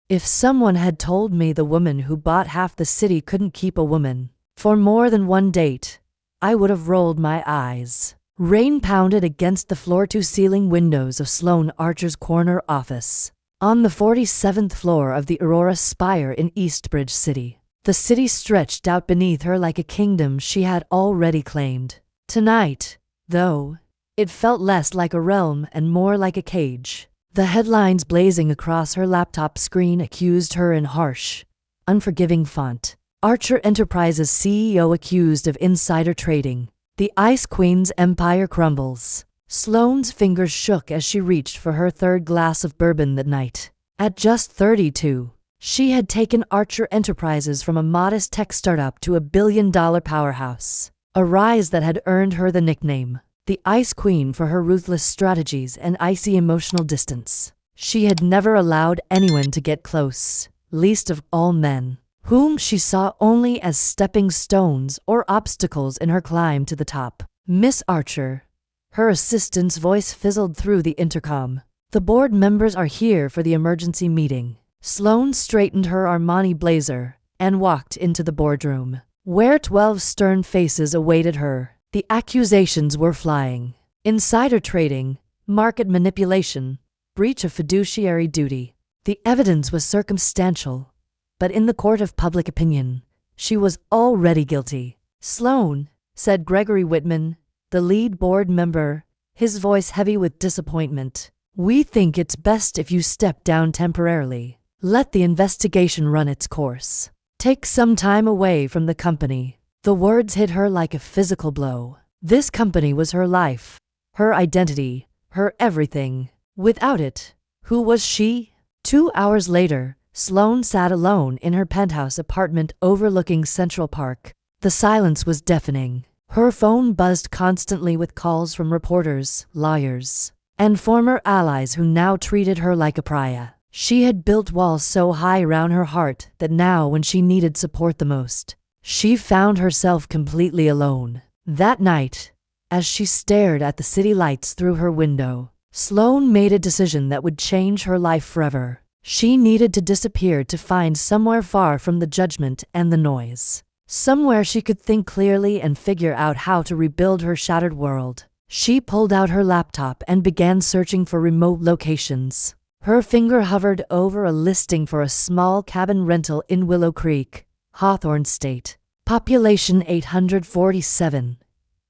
If someone had told me the woman who bought half the city couldn't keep a woman for more than one date, I would have rolled my eyes. Rain pounded against the floor-to-ceiling windows of Sloane Archer's corner office, on the 47th floor of the Aurora Spire in Eastbridge City. The city stretched out beneath her like a kingdom she had already claimed. Tonight, though, it felt less like a realm and more like a cage. The headlines blazing across her laptop screen accused her in harsh, unforgiving font. Archer Enterprises CEO accused of insider trading. The Ice Queen's empire crumbles. Sloane's fingers shook as she reached for her third glass of bourbon that night. At just 32, she had taken Archer Enterprises from a modest tech startup to a billion-dollar powerhouse, a rise that had earned her the nickname, the Ice Queen, for her ruthless strategies and icy emotional distance. She had never allowed anyone to get close, least of all men, whom she saw only as stepping stones or obstacles in her climb to the top. "Miss Archer," her assistant's voice fizzled through the intercom. "The board members are here for the emergency meeting." Sloane straightened her Armani blazer and walked into the boardroom, where 12 stern faces awaited her. The accusations were flying: insider trading, market manipulation, breach of fiduciary duty. The evidence was circumstantial, but in the court of public opinion, she was already guilty. "Sloane," said Gregory Whitman, the lead board member, his voice heavy with disappointment, "we think it's best if you step down temporarily. Let the investigation run its course. Take some time away from the company." The words hit her like a physical blow. This company was her life, her identity, her everything. Without it, who was she? 2 hours later, Sloane sat alone in her penthouse apartment overlooking Central Park. The silence was deafening. Her phone buzzed constantly with calls from reporters, lawyers, and former allies who now treated her like a pariah. She had built walls so high around her heart that now, when she needed support the most, she found herself completely alone. That night, as she stared at the city lights through her window, Sloane made a decision that would change her life forever. She needed to disappear to find somewhere far from the judgment and the noise. Somewhere she could think clearly and figure out how to rebuild her shattered world. She pulled out her laptop and began searching for remote locations. Her finger hovered over a listing for a small cabin rental in Willow Creek, Hawthorne State. Population 847.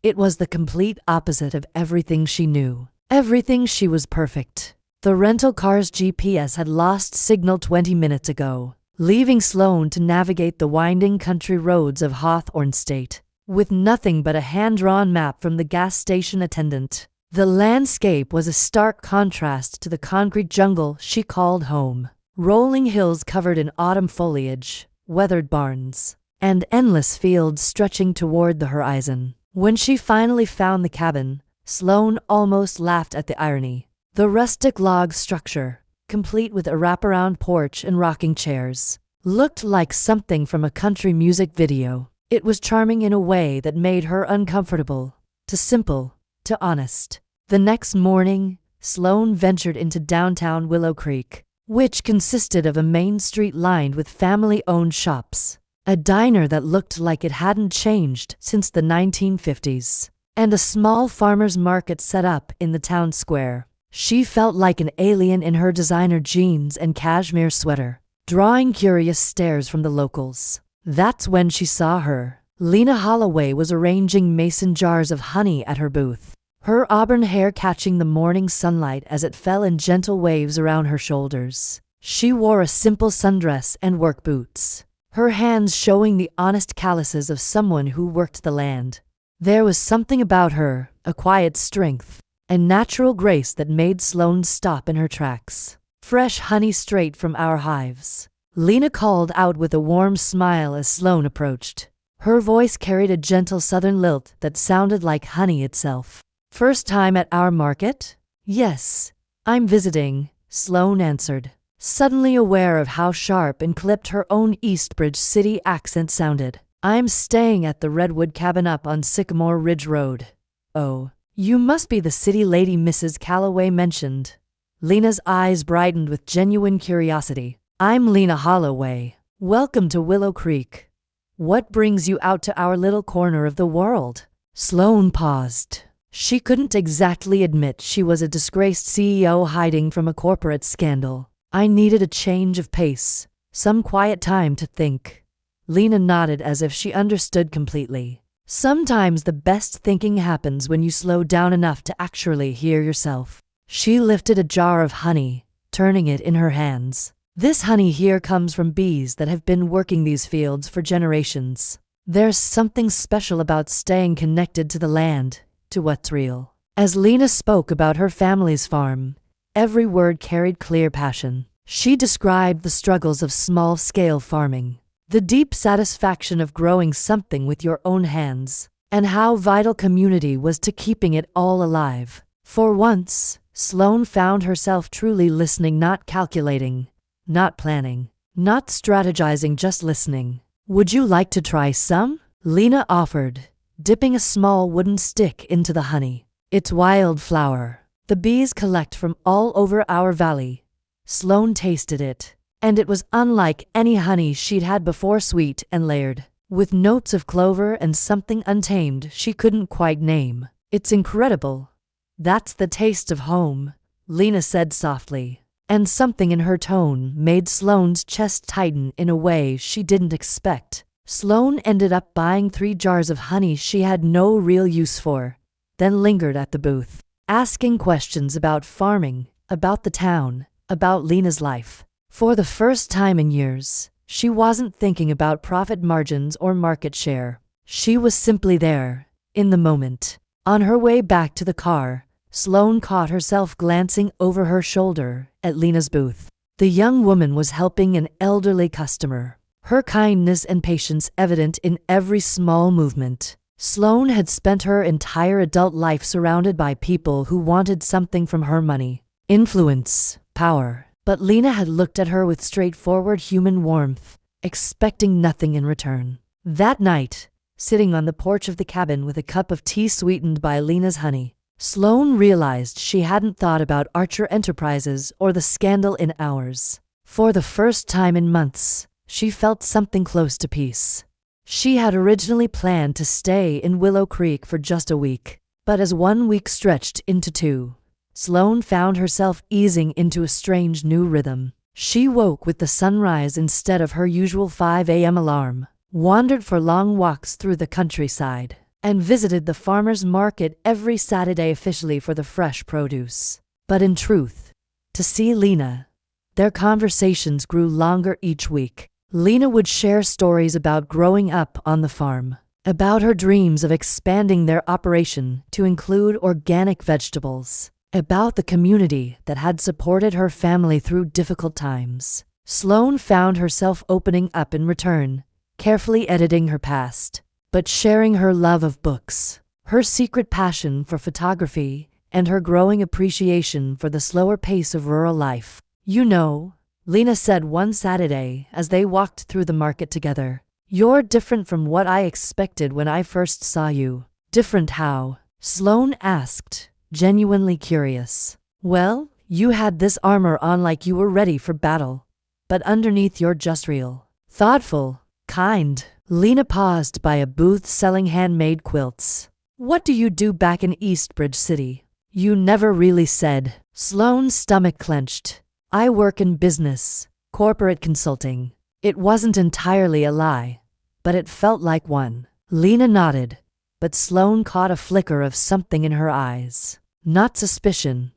It was the complete opposite of everything she knew. Everything she was perfect. The rental car's GPS had lost signal 20 minutes ago, leaving Sloane to navigate the winding country roads of Hawthorne State, with nothing but a hand-drawn map from the gas station attendant. The landscape was a stark contrast to the concrete jungle she called home. Rolling hills covered in autumn foliage, weathered barns, and endless fields stretching toward the horizon. When she finally found the cabin, Sloane almost laughed at the irony. The rustic log structure, complete with a wraparound porch and rocking chairs, looked like something from a country music video. It was charming in a way that made her uncomfortable, too simple, too honest. The next morning, Sloane ventured into downtown Willow Creek, which consisted of a main street lined with family-owned shops, a diner that looked like it hadn't changed since the 1950s, and a small farmer's market set up in the town square. She felt like an alien in her designer jeans and cashmere sweater, drawing curious stares from the locals. That's when she saw her. Lena Holloway was arranging mason jars of honey at her booth, her auburn hair catching the morning sunlight as it fell in gentle waves around her shoulders. She wore a simple sundress and work boots, her hands showing the honest calluses of someone who worked the land. There was something about her, a quiet strength, a natural grace that made Sloane stop in her tracks. "Fresh honey straight from our hives," Lena called out with a warm smile as Sloane approached. Her voice carried a gentle southern lilt that sounded like honey itself. "First time at our market?" "Yes, I'm visiting," Sloane answered, suddenly aware of how sharp and clipped her own Eastbridge City accent sounded. "I'm staying at the Redwood Cabin up on Sycamore Ridge Road." "Oh, you must be the city lady Mrs. Calloway mentioned." Lena's eyes brightened with genuine curiosity. I'm Lena Holloway. Welcome to Willow Creek. What brings you out to our little corner of the world? Sloane paused. She couldn't exactly admit she was a disgraced CEO hiding from a corporate scandal. I needed a change of pace, some quiet time to think. Lena nodded as if she understood completely. Sometimes the best thinking happens when you slow down enough to actually hear yourself. She lifted a jar of honey, turning it in her hands. This honey here comes from bees that have been working these fields for generations. There's something special about staying connected to the land, to what's real. As Lena spoke about her family's farm, every word carried clear passion. She described the struggles of small-scale farming, the deep satisfaction of growing something with your own hands, and how vital community was to keeping it all alive. For once, Sloane found herself truly listening, not calculating, not planning, not strategizing, just listening. Would you like to try some? Lena offered, dipping a small wooden stick into the honey. It's wildflower. The bees collect from all over our valley. Sloane tasted it, and it was unlike any honey she'd had before, sweet and layered, with notes of clover and something untamed she couldn't quite name. It's incredible. That's the taste of home, Lena said softly, and something in her tone made Sloane's chest tighten in a way she didn't expect. Sloane ended up buying 3 jars of honey she had no real use for, then lingered at the booth, asking questions about farming, about the town, about Lena's life. For the first time in years, she wasn't thinking about profit margins or market share. She was simply there, in the moment. On her way back to the car, Sloane caught herself glancing over her shoulder at Lena's booth. The young woman was helping an elderly customer, her kindness and patience evident in every small movement. Sloane had spent her entire adult life surrounded by people who wanted something from her: money, influence, power. But Lena had looked at her with straightforward human warmth, expecting nothing in return. That night, sitting on the porch of the cabin with a cup of tea sweetened by Lena's honey, Sloane realized she hadn't thought about Archer Enterprises or the scandal in hours. For the first time in months, she felt something close to peace. She had originally planned to stay in Willow Creek for just a week, but as 1 week stretched into 2, Sloane found herself easing into a strange new rhythm. She woke with the sunrise instead of her usual 5 a.m. alarm, wandered for long walks through the countryside, and visited the farmer's market every Saturday officially for the fresh produce. But in truth, to see Lena, their conversations grew longer each week. Lena would share stories about growing up on the farm, about her dreams of expanding their operation to include organic vegetables, about the community that had supported her family through difficult times. Sloane found herself opening up in return, carefully editing her past, but sharing her love of books, her secret passion for photography, and her growing appreciation for the slower pace of rural life. You know, Lena said one Saturday as they walked through the market together, you're different from what I expected when I first saw you. Different how? Sloane asked, genuinely curious. Well, you had this armor on like you were ready for battle, but underneath you're just real. Thoughtful, kind. Lena paused by a booth selling handmade quilts. What do you do back in Eastbridge City? You never really said. Sloane's stomach clenched. I work in business, corporate consulting. It wasn't entirely a lie, but it felt like one. Lena nodded, but Sloane caught a flicker of something in her eyes. Not suspicion,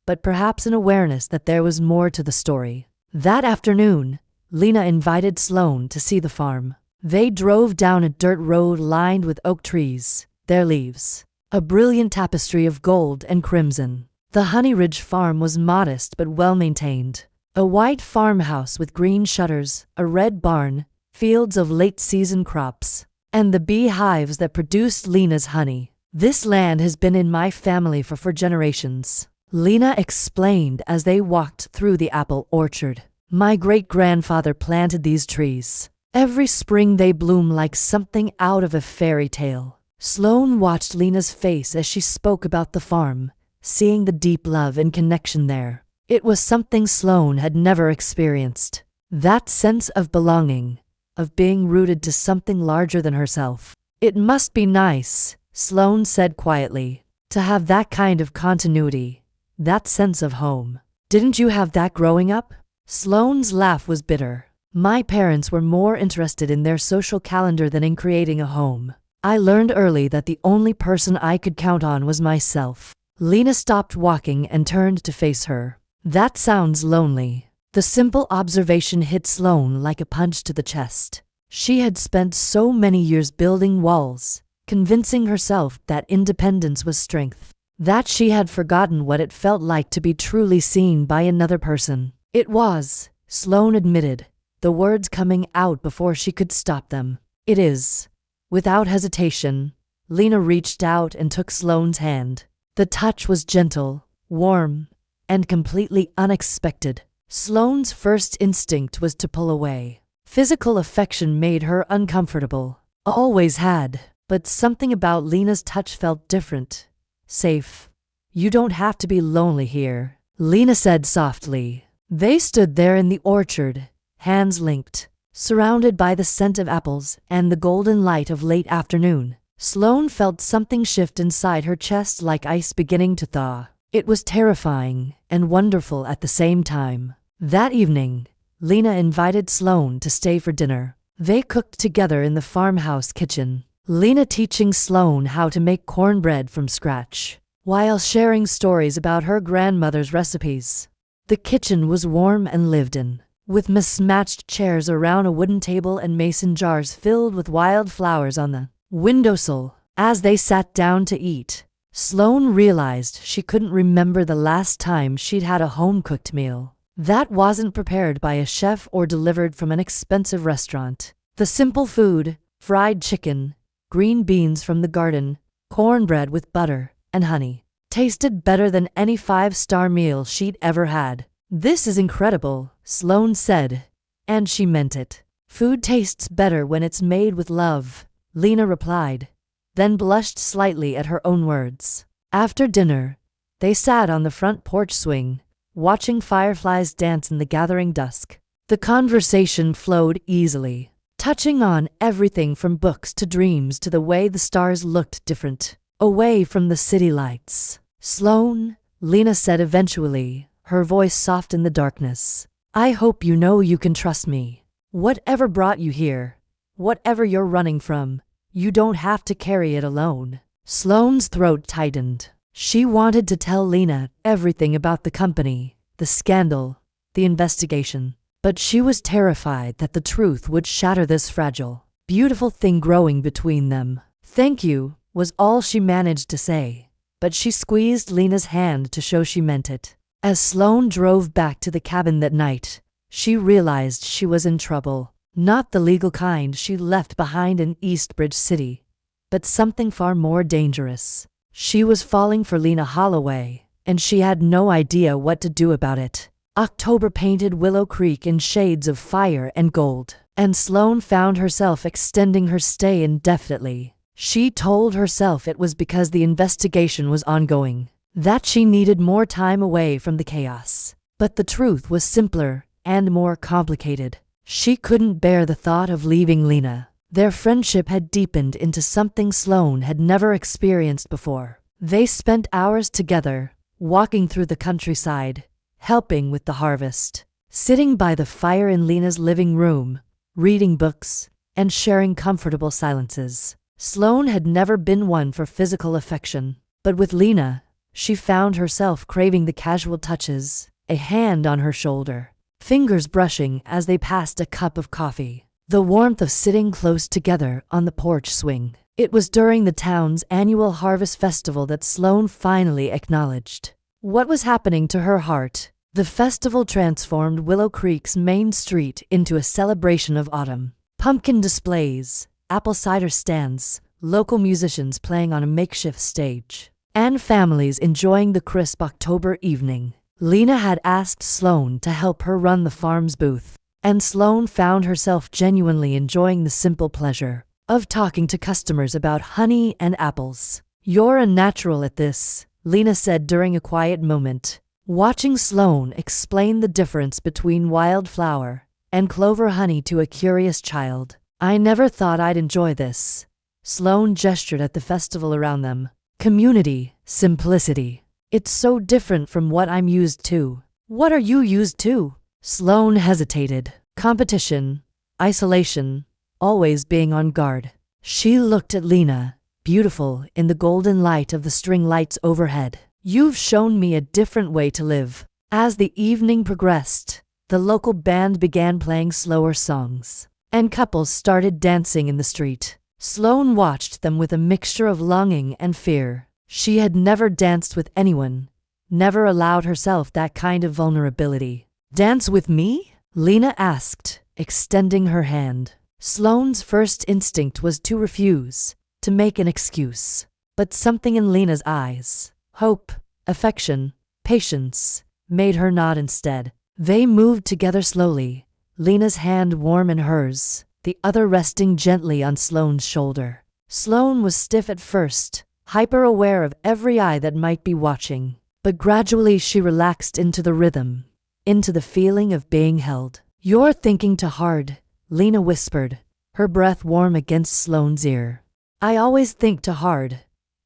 but perhaps an awareness that there was more to the story. That afternoon, Lena invited Sloane to see the farm. They drove down a dirt road lined with oak trees, their leaves a brilliant tapestry of gold and crimson. The Honey Ridge farm was modest but well-maintained. A white farmhouse with green shutters, a red barn, fields of late-season crops, and the beehives that produced Lena's honey. This land has been in my family for generations, Lena explained as they walked through the apple orchard. My great-grandfather planted these trees. Every spring they bloom like something out of a fairy tale. Sloane watched Lena's face as she spoke about the farm, seeing the deep love and connection there. It was something Sloane had never experienced. That sense of belonging, of being rooted to something larger than herself. It must be nice, Sloane said quietly, to have that kind of continuity, that sense of home. Didn't you have that growing up? Sloane's laugh was bitter. My parents were more interested in their social calendar than in creating a home. I learned early that the only person I could count on was myself. Lena stopped walking and turned to face her. That sounds lonely. The simple observation hit Sloane like a punch to the chest. She had spent so many years building walls, convincing herself that independence was strength, that she had forgotten what it felt like to be truly seen by another person. It was, Sloane admitted, the words coming out before she could stop them. It is. Without hesitation, Lena reached out and took Sloane's hand. The touch was gentle, warm, and completely unexpected. Sloane's first instinct was to pull away. Physical affection made her uncomfortable. Always had. But something about Lena's touch felt different. Safe. You don't have to be lonely here, Lena said softly. They stood there in the orchard, hands linked, surrounded by the scent of apples and the golden light of late afternoon. Sloane felt something shift inside her chest like ice beginning to thaw. It was terrifying and wonderful at the same time. That evening, Lena invited Sloane to stay for dinner. They cooked together in the farmhouse kitchen, Lena teaching Sloane how to make cornbread from scratch, while sharing stories about her grandmother's recipes. The kitchen was warm and lived in, with mismatched chairs around a wooden table and mason jars filled with wild flowers on the windowsill. As they sat down to eat, Sloane realized she couldn't remember the last time she'd had a home-cooked meal that wasn't prepared by a chef or delivered from an expensive restaurant. The simple food, fried chicken, green beans from the garden, cornbread with butter and honey, tasted better than any five-star meal she'd ever had. This is incredible, Sloane said, and she meant it. Food tastes better when it's made with love, Lena replied, then blushed slightly at her own words. After dinner, they sat on the front porch swing, watching fireflies dance in the gathering dusk. The conversation flowed easily, touching on everything from books to dreams to the way the stars looked different, away from the city lights. Sloane, Lena said eventually, her voice soft in the darkness. I hope you know you can trust me. Whatever brought you here, whatever you're running from, you don't have to carry it alone. Sloane's throat tightened. She wanted to tell Lena everything about the company, the scandal, the investigation, but she was terrified that the truth would shatter this fragile, beautiful thing growing between them. Thank you, was all she managed to say, but she squeezed Lena's hand to show she meant it. As Sloane drove back to the cabin that night, she realized she was in trouble. Not the legal kind she left behind in Eastbridge City, but something far more dangerous. She was falling for Lena Holloway, and she had no idea what to do about it. October painted Willow Creek in shades of fire and gold, and Sloane found herself extending her stay indefinitely. She told herself it was because the investigation was ongoing, that she needed more time away from the chaos. But the truth was simpler and more complicated. She couldn't bear the thought of leaving Lena. Their friendship had deepened into something Sloane had never experienced before. They spent hours together, walking through the countryside, helping with the harvest, sitting by the fire in Lena's living room, reading books, and sharing comfortable silences. Sloane had never been one for physical affection, but with Lena, she found herself craving the casual touches, a hand on her shoulder, fingers brushing as they passed a cup of coffee, the warmth of sitting close together on the porch swing. It was during the town's annual harvest festival that Sloane finally acknowledged what was happening to her heart. The festival transformed Willow Creek's main street into a celebration of autumn. Pumpkin displays, apple cider stands, local musicians playing on a makeshift stage, and families enjoying the crisp October evening. Lena had asked Sloane to help her run the farm's booth, and Sloane found herself genuinely enjoying the simple pleasure of talking to customers about honey and apples. You're a natural at this, Lena said during a quiet moment, watching Sloane explain the difference between wildflower and clover honey to a curious child. I never thought I'd enjoy this. Sloane gestured at the festival around them. Community, simplicity. It's so different from what I'm used to. What are you used to? Sloane hesitated. Competition, isolation, always being on guard. She looked at Lena, beautiful in the golden light of the string lights overhead. You've shown me a different way to live. As the evening progressed, the local band began playing slower songs, and couples started dancing in the street. Sloane watched them with a mixture of longing and fear. She had never danced with anyone, never allowed herself that kind of vulnerability. Dance with me? Lena asked, extending her hand. Sloane's first instinct was to refuse, to make an excuse. But something in Lena's eyes, hope, affection, patience, made her nod instead. They moved together slowly, Lena's hand warm in hers, the other resting gently on Sloane's shoulder. Sloane was stiff at first, hyper-aware of every eye that might be watching. But gradually she relaxed into the rhythm, into the feeling of being held. You're thinking too hard, Lena whispered, her breath warm against Sloane's ear. I always think too hard.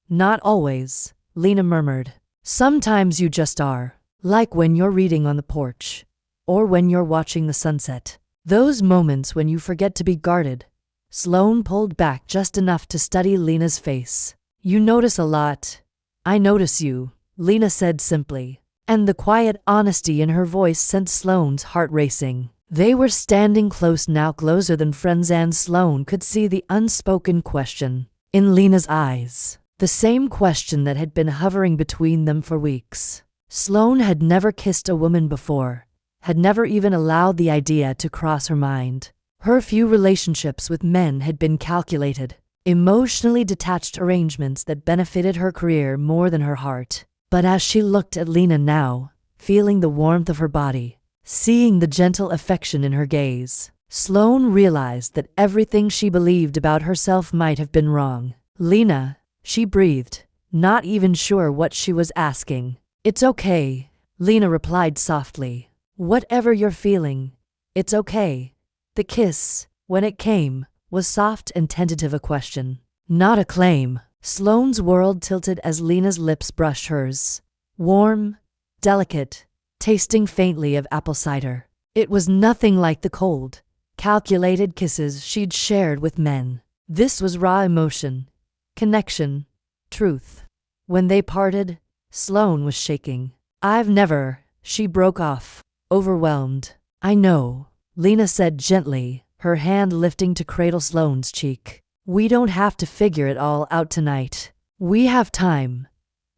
Not always, Lena murmured. Sometimes you just are. Like when you're reading on the porch, or when you're watching the sunset. Those moments when you forget to be guarded. Sloane pulled back just enough to study Lena's face. You notice a lot. I notice you, Lena said simply, and the quiet honesty in her voice sent Sloane's heart racing. They were standing close now, closer than friends, and Sloane could see the unspoken question in Lena's eyes, the same question that had been hovering between them for weeks. Sloane had never kissed a woman before, had never even allowed the idea to cross her mind. Her few relationships with men had been calculated, emotionally detached arrangements that benefited her career more than her heart. But as she looked at Lena now, feeling the warmth of her body, seeing the gentle affection in her gaze, Sloane realized that everything she believed about herself might have been wrong. Lena, she breathed, not even sure what she was asking. It's okay, Lena replied softly. Whatever you're feeling, it's okay. The kiss, when it came, was soft and tentative, a question, not a claim. Sloane's world tilted as Lena's lips brushed hers. Warm, delicate, tasting faintly of apple cider. It was nothing like the cold, calculated kisses she'd shared with men. This was raw emotion, connection, truth. When they parted, Sloane was shaking. I've never, she broke off, overwhelmed. I know, Lena said gently, her hand lifting to cradle Sloane's cheek. We don't have to figure it all out tonight. We have time.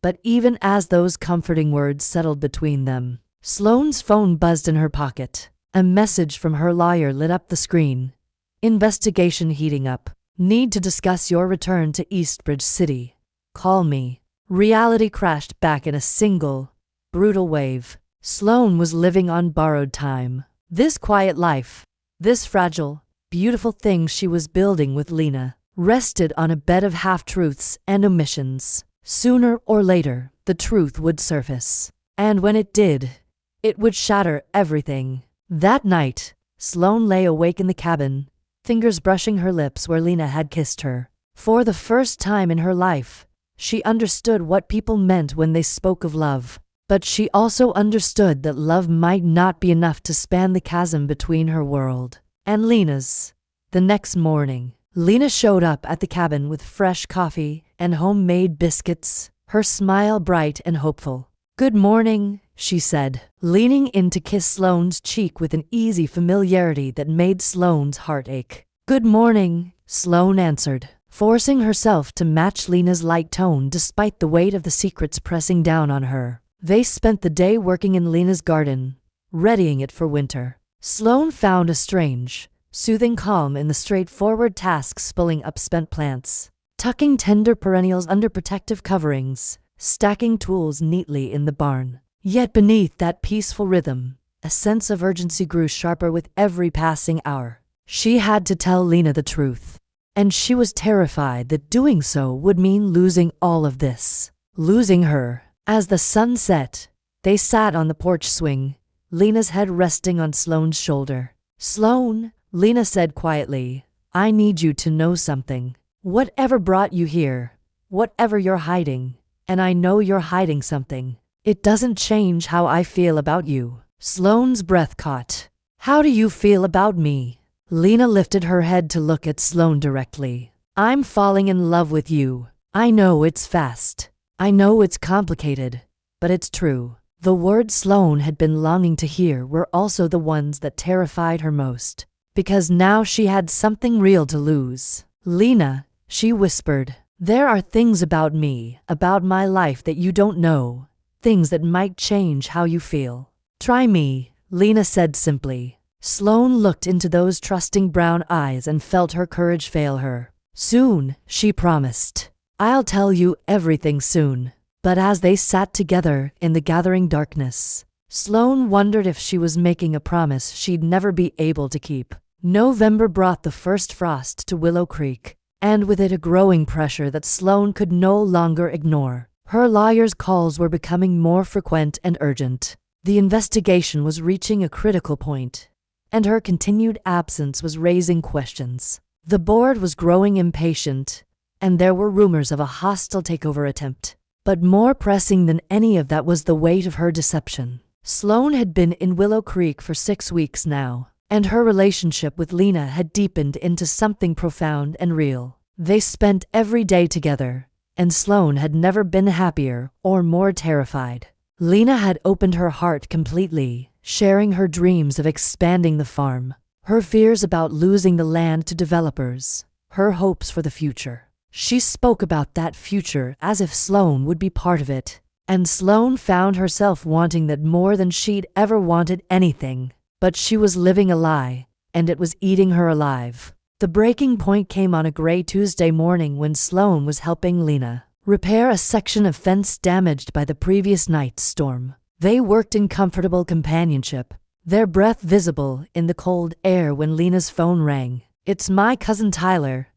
But even as those comforting words settled between them, Sloane's phone buzzed in her pocket. A message from her lawyer lit up the screen. Investigation heating up. Need to discuss your return to Eastbridge City. Call me. Reality crashed back in a single, brutal wave. Sloane was living on borrowed time. This quiet life, this fragile, beautiful thing she was building with Lena, rested on a bed of half-truths and omissions. Sooner or later, the truth would surface. And when it did, it would shatter everything. That night, Sloane lay awake in the cabin, fingers brushing her lips where Lena had kissed her. For the first time in her life, she understood what people meant when they spoke of love. But she also understood that love might not be enough to span the chasm between her world and Lena's. The next morning, Lena showed up at the cabin with fresh coffee and homemade biscuits, her smile bright and hopeful. Good morning, she said, leaning in to kiss Sloane's cheek with an easy familiarity that made Sloane's heart ache. Good morning, Sloane answered, forcing herself to match Lena's light tone despite the weight of the secrets pressing down on her. They spent the day working in Lena's garden, readying it for winter. Sloane found a strange, soothing calm in the straightforward tasks, pulling up spent plants, tucking tender perennials under protective coverings, stacking tools neatly in the barn. Yet beneath that peaceful rhythm, a sense of urgency grew sharper with every passing hour. She had to tell Lena the truth, and she was terrified that doing so would mean losing all of this, losing her. As the sun set, they sat on the porch swing, Lena's head resting on Sloane's shoulder. Sloane, Lena said quietly, I need you to know something. Whatever brought you here, whatever you're hiding, and I know you're hiding something, it doesn't change how I feel about you. Sloane's breath caught. How do you feel about me? Lena lifted her head to look at Sloane directly. I'm falling in love with you. I know it's fast. I know it's complicated, but it's true. The words Sloane had been longing to hear were also the ones that terrified her most, because now she had something real to lose. Lena, she whispered, there are things about me, about my life that you don't know, things that might change how you feel. Try me, Lena said simply. Sloane looked into those trusting brown eyes and felt her courage fail her. Soon, she promised. I'll tell you everything soon. But as they sat together in the gathering darkness, Sloane wondered if she was making a promise she'd never be able to keep. November brought the first frost to Willow Creek, and with it a growing pressure that Sloane could no longer ignore. Her lawyer's calls were becoming more frequent and urgent. The investigation was reaching a critical point, and her continued absence was raising questions. The board was growing impatient, and there were rumors of a hostile takeover attempt. But more pressing than any of that was the weight of her deception. Sloane had been in Willow Creek for 6 weeks now, and her relationship with Lena had deepened into something profound and real. They spent every day together, and Sloane had never been happier or more terrified. Lena had opened her heart completely, sharing her dreams of expanding the farm, her fears about losing the land to developers, her hopes for the future. She spoke about that future as if Sloane would be part of it, and Sloane found herself wanting that more than she'd ever wanted anything. But she was living a lie, and it was eating her alive. The breaking point came on a gray Tuesday morning when Sloane was helping Lena repair a section of fence damaged by the previous night's storm. They worked in comfortable companionship, their breath visible in the cold air when Lena's phone rang. It's my cousin Tyler,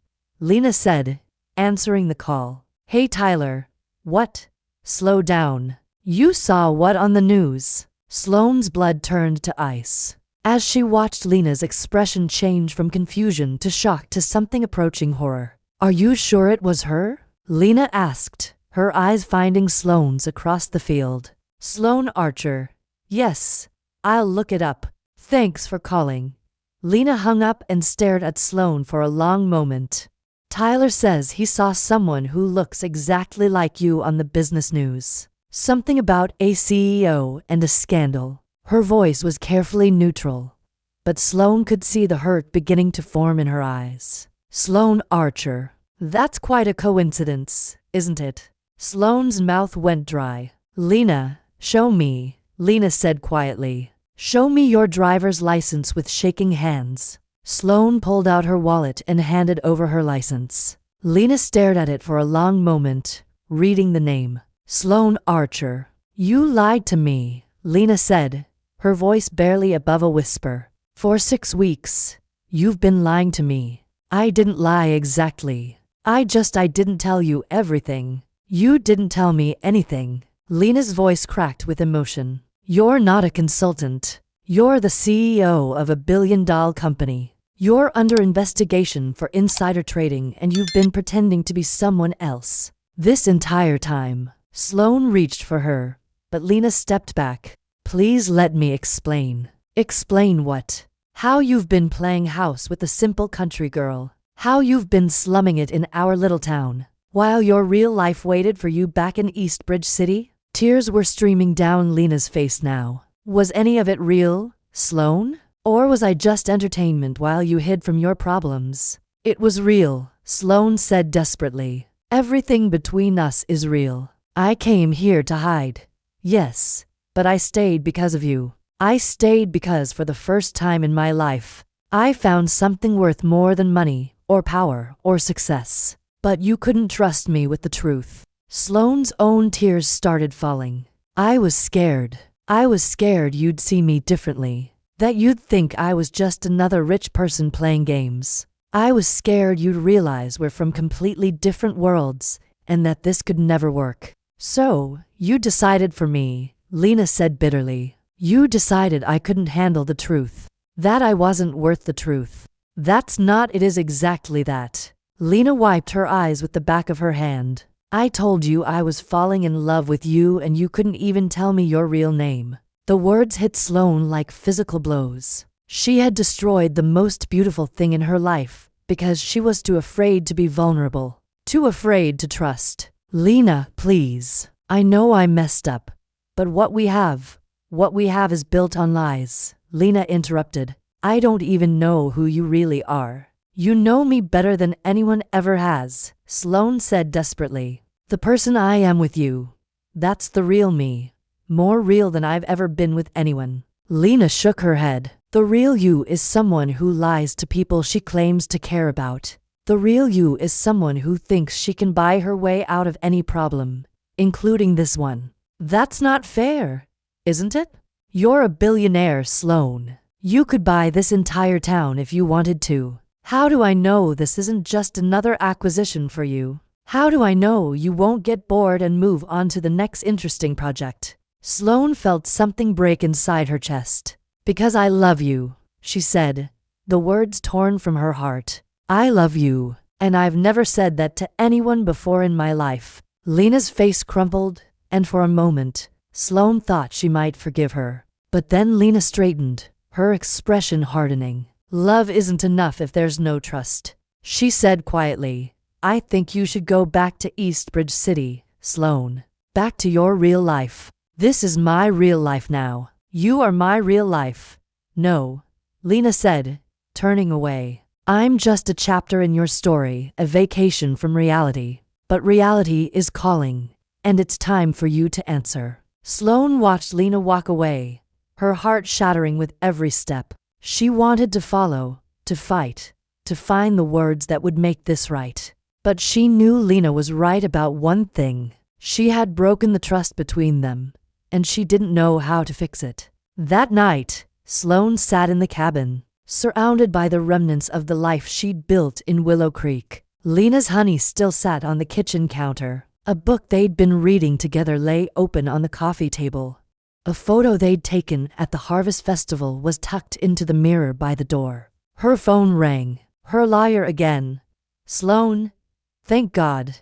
Lena said, answering the call. Hey Tyler, what? Slow down. You saw what on the news? Sloane's blood turned to ice as she watched Lena's expression change from confusion to shock to something approaching horror. Are you sure it was her? Lena asked, her eyes finding Sloane's across the field. Sloane Archer. Yes, I'll look it up. Thanks for calling. Lena hung up and stared at Sloane for a long moment. Tyler says he saw someone who looks exactly like you on the business news. Something about a CEO and a scandal. Her voice was carefully neutral, but Sloane could see the hurt beginning to form in her eyes. Sloane Archer. That's quite a coincidence, isn't it? Sloane's mouth went dry. Lena, show me, Lena said quietly. Show me your driver's license with shaking hands. Sloane pulled out her wallet and handed over her license. Lena stared at it for a long moment, reading the name. Sloane Archer. You lied to me, Lena said, her voice barely above a whisper. For 6 weeks, you've been lying to me. I didn't lie exactly. I didn't tell you everything. You didn't tell me anything. Lena's voice cracked with emotion. You're not a consultant. You're the CEO of a billion-dollar company. You're under investigation for insider trading and you've been pretending to be someone else. This entire time. Sloane reached for her, but Lena stepped back. Please let me explain. Explain what? How you've been playing house with a simple country girl. How you've been slumming it in our little town, while your real life waited for you back in East Bridge City? Tears were streaming down Lena's face now. Was any of it real, Sloane? Or was I just entertainment while you hid from your problems? It was real, Sloane said desperately. Everything between us is real. I came here to hide. Yes, but I stayed because of you. I stayed because for the first time in my life, I found something worth more than money, or power, or success. But you couldn't trust me with the truth. Sloane's own tears started falling. I was scared. I was scared you'd see me differently. That you'd think I was just another rich person playing games. I was scared you'd realize we're from completely different worlds, and that this could never work. So, you decided for me, Lena said bitterly. You decided I couldn't handle the truth. That I wasn't worth the truth. That's not it is exactly that. Lena wiped her eyes with the back of her hand. I told you I was falling in love with you and you couldn't even tell me your real name. The words hit Sloane like physical blows. She had destroyed the most beautiful thing in her life because she was too afraid to be vulnerable, too afraid to trust. Lena, please. I know I messed up, but what we have is built on lies. Lena interrupted. I don't even know who you really are. You know me better than anyone ever has, Sloane said desperately. The person I am with you, that's the real me. More real than I've ever been with anyone. Lena shook her head. The real you is someone who lies to people she claims to care about. The real you is someone who thinks she can buy her way out of any problem, including this one. That's not fair, isn't it? You're a billionaire, Sloane. You could buy this entire town if you wanted to. How do I know this isn't just another acquisition for you? How do I know you won't get bored and move on to the next interesting project? Sloane felt something break inside her chest. Because I love you, she said, the words torn from her heart. I love you, and I've never said that to anyone before in my life. Lena's face crumpled, and for a moment, Sloane thought she might forgive her. But then Lena straightened, her expression hardening. Love isn't enough if there's no trust, she said quietly. I think you should go back to Eastbridge City, Sloane. Back to your real life. This is my real life now. You are my real life. No, Lena said, turning away. I'm just a chapter in your story, a vacation from reality. But reality is calling, and it's time for you to answer. Sloane watched Lena walk away, her heart shattering with every step. She wanted to follow, to fight, to find the words that would make this right. But she knew Lena was right about one thing. She had broken the trust between them, and she didn't know how to fix it. That night, Sloane sat in the cabin, surrounded by the remnants of the life she'd built in Willow Creek. Lena's honey still sat on the kitchen counter. A book they'd been reading together lay open on the coffee table. A photo they'd taken at the Harvest Festival was tucked into the mirror by the door. Her phone rang. Her lawyer again. Sloane, thank God.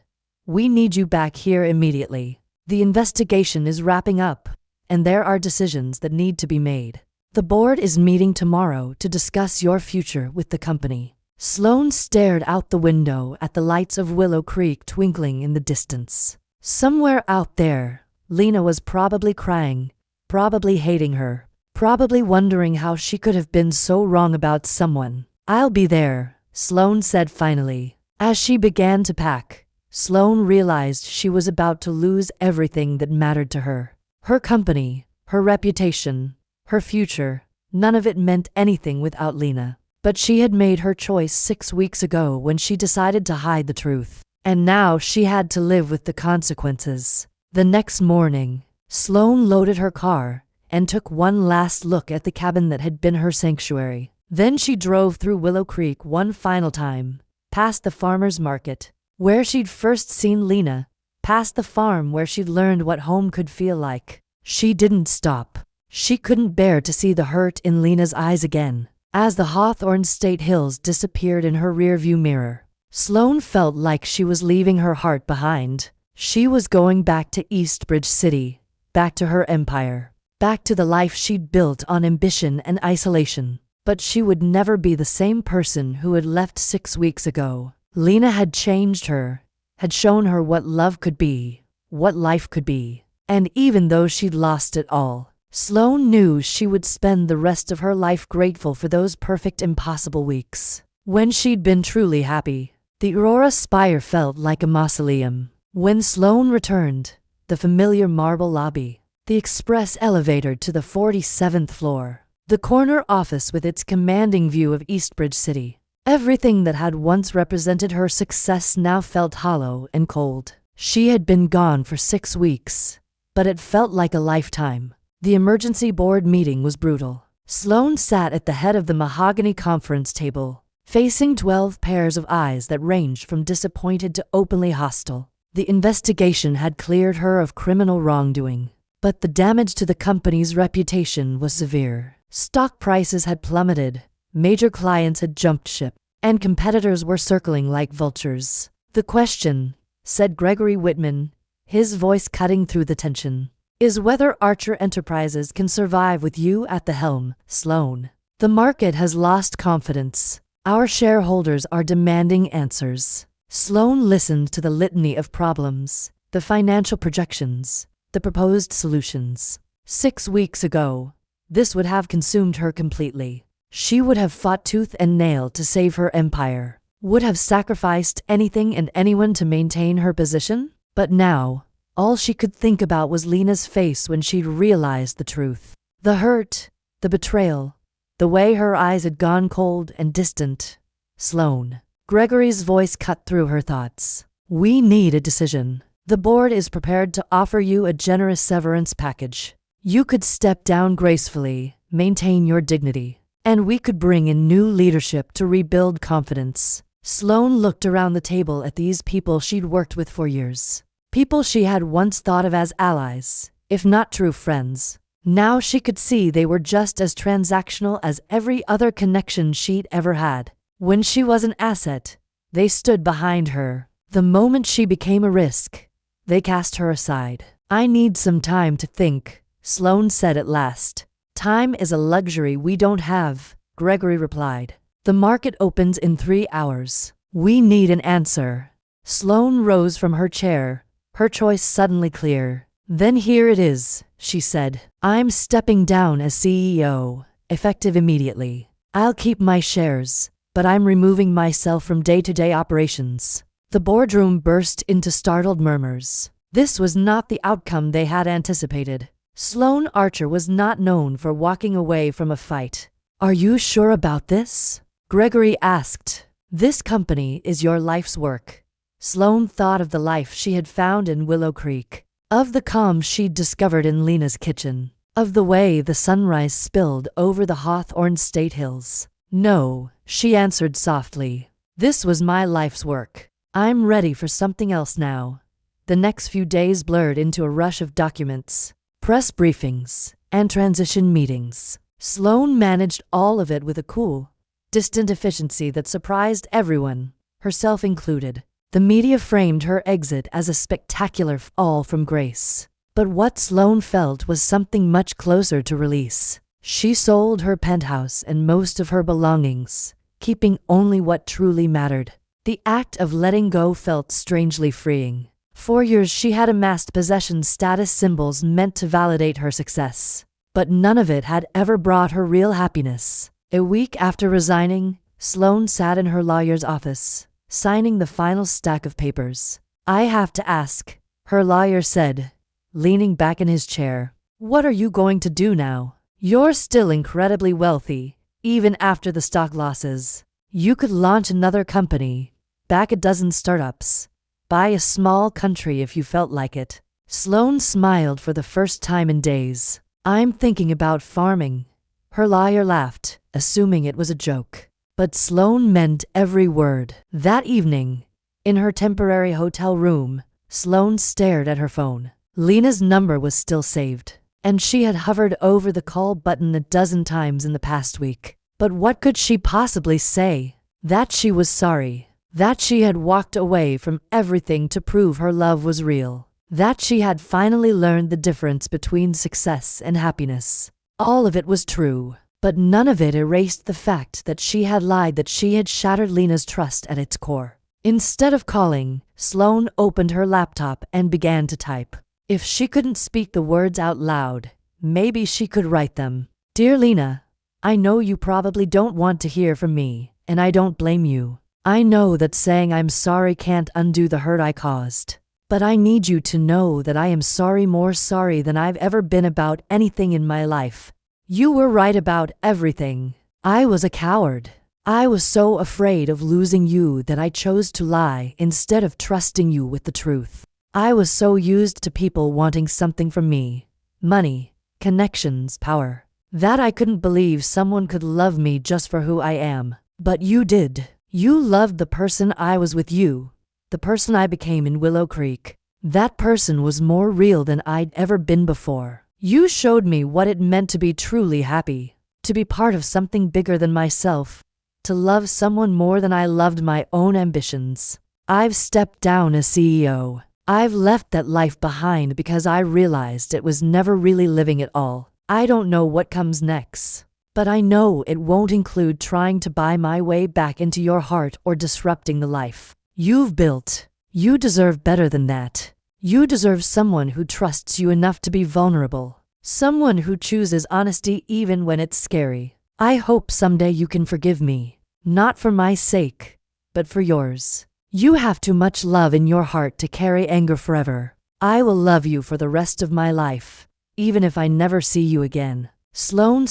We need you back here immediately. The investigation is wrapping up, and there are decisions that need to be made. The board is meeting tomorrow to discuss your future with the company. Sloane stared out the window at the lights of Willow Creek twinkling in the distance. Somewhere out there, Lena was probably crying, probably hating her, probably wondering how she could have been so wrong about someone. I'll be there, Sloane said finally. As she began to pack, Sloane realized she was about to lose everything that mattered to her. Her company, her reputation, her future, none of it meant anything without Lena. But she had made her choice 6 weeks ago when she decided to hide the truth. And now she had to live with the consequences. The next morning, Sloane loaded her car and took one last look at the cabin that had been her sanctuary. Then she drove through Willow Creek one final time, past the farmer's market, where she'd first seen Lena, past the farm where she'd learned what home could feel like. She didn't stop. She couldn't bear to see the hurt in Lena's eyes again. As the Hawthorne State Hills disappeared in her rearview mirror, Sloane felt like she was leaving her heart behind. She was going back to Eastbridge City, back to her empire, back to the life she'd built on ambition and isolation. But she would never be the same person who had left 6 weeks ago. Lena had changed her, had shown her what love could be, what life could be. And even though she'd lost it all, Sloane knew she would spend the rest of her life grateful for those perfect impossible weeks. When she'd been truly happy, the Aurora Spire felt like a mausoleum. When Sloane returned, the familiar marble lobby, the express elevator to the 47th floor, the corner office with its commanding view of Eastbridge City, everything that had once represented her success now felt hollow and cold. She had been gone for 6 weeks, but it felt like a lifetime. The emergency board meeting was brutal. Sloane sat at the head of the mahogany conference table, facing 12 pairs of eyes that ranged from disappointed to openly hostile. The investigation had cleared her of criminal wrongdoing, but the damage to the company's reputation was severe. Stock prices had plummeted, major clients had jumped ship, and competitors were circling like vultures. "The question," said Gregory Whitman, his voice cutting through the tension, "is whether Archer Enterprises can survive with you at the helm, Sloan. The market has lost confidence. Our shareholders are demanding answers." Sloan listened to the litany of problems, the financial projections, the proposed solutions. 6 weeks ago, this would have consumed her completely. She would have fought tooth and nail to save her empire, would have sacrificed anything and anyone to maintain her position. But now, all she could think about was Lena's face when she'd realized the truth. The hurt, the betrayal, the way her eyes had gone cold and distant. "Sloan." Gregory's voice cut through her thoughts. "We need a decision. The board is prepared to offer you a generous severance package. You could step down gracefully, maintain your dignity, and we could bring in new leadership to rebuild confidence." Sloan looked around the table at these people she'd worked with for years. People she had once thought of as allies, if not true friends. Now she could see they were just as transactional as every other connection she'd ever had. When she was an asset, they stood behind her. The moment she became a risk, they cast her aside. "I need some time to think," Sloan said at last. "Time is a luxury we don't have," Gregory replied. "The market opens in 3 hours. We need an answer." Sloan rose from her chair, her choice suddenly clear. "Then here it is," she said. "I'm stepping down as CEO, effective immediately. I'll keep my shares, but I'm removing myself from day-to-day operations." The boardroom burst into startled murmurs. This was not the outcome they had anticipated. Sloan Archer was not known for walking away from a fight. "Are you sure about this?" Gregory asked. "This company is your life's work." Sloan thought of the life she had found in Willow Creek, of the calm she'd discovered in Lena's kitchen, of the way the sunrise spilled over the Hawthorne State Hills. "No," she answered softly. "This was my life's work. I'm ready for something else now." The next few days blurred into a rush of documents, press briefings, and transition meetings. Sloan managed all of it with a cool, distant efficiency that surprised everyone, herself included. The media framed her exit as a spectacular fall from grace. But what Sloan felt was something much closer to release. She sold her penthouse and most of her belongings, keeping only what truly mattered. The act of letting go felt strangely freeing. For years she had amassed possession status symbols meant to validate her success, but none of it had ever brought her real happiness. A week after resigning, Sloan sat in her lawyer's office, signing the final stack of papers. "I have to ask," her lawyer said, leaning back in his chair. "What are you going to do now? You're still incredibly wealthy, even after the stock losses. You could launch another company, back a dozen startups, buy a small country if you felt like it." Sloan smiled for the first time in days. "I'm thinking about farming." Her lawyer laughed, assuming it was a joke. But Sloan meant every word. That evening, in her temporary hotel room, Sloan stared at her phone. Lena's number was still saved, and she had hovered over the call button a dozen times in the past week. But what could she possibly say? That she was sorry. That she had walked away from everything to prove her love was real. That she had finally learned the difference between success and happiness. All of it was true, but none of it erased the fact that she had lied, that she had shattered Lena's trust at its core. Instead of calling, Sloan opened her laptop and began to type. If she couldn't speak the words out loud, maybe she could write them. "Dear Lena, I know you probably don't want to hear from me, and I don't blame you. I know that saying I'm sorry can't undo the hurt I caused. But I need you to know that I am sorry, more sorry than I've ever been about anything in my life. You were right about everything. I was a coward. I was so afraid of losing you that I chose to lie instead of trusting you with the truth. I was so used to people wanting something from me, money, connections, power, that I couldn't believe someone could love me just for who I am. But you did. You loved the person I was with you, the person I became in Willow Creek. That person was more real than I'd ever been before. You showed me what it meant to be truly happy. to be part of something bigger than myself, to love someone more than I loved my own ambitions. I've stepped down as CEO. I've left that life behind because I realized it was never really living at all. I don't know what comes next, but I know it won't include trying to buy my way back into your heart or disrupting the life you've built. You deserve better than that. You deserve someone who trusts you enough to be vulnerable, someone who chooses honesty even when it's scary. I hope someday you can forgive me, not for my sake, but for yours. You have too much love in your heart to carry anger forever. I will love you for the rest of my life, even if I never see you again. Sloane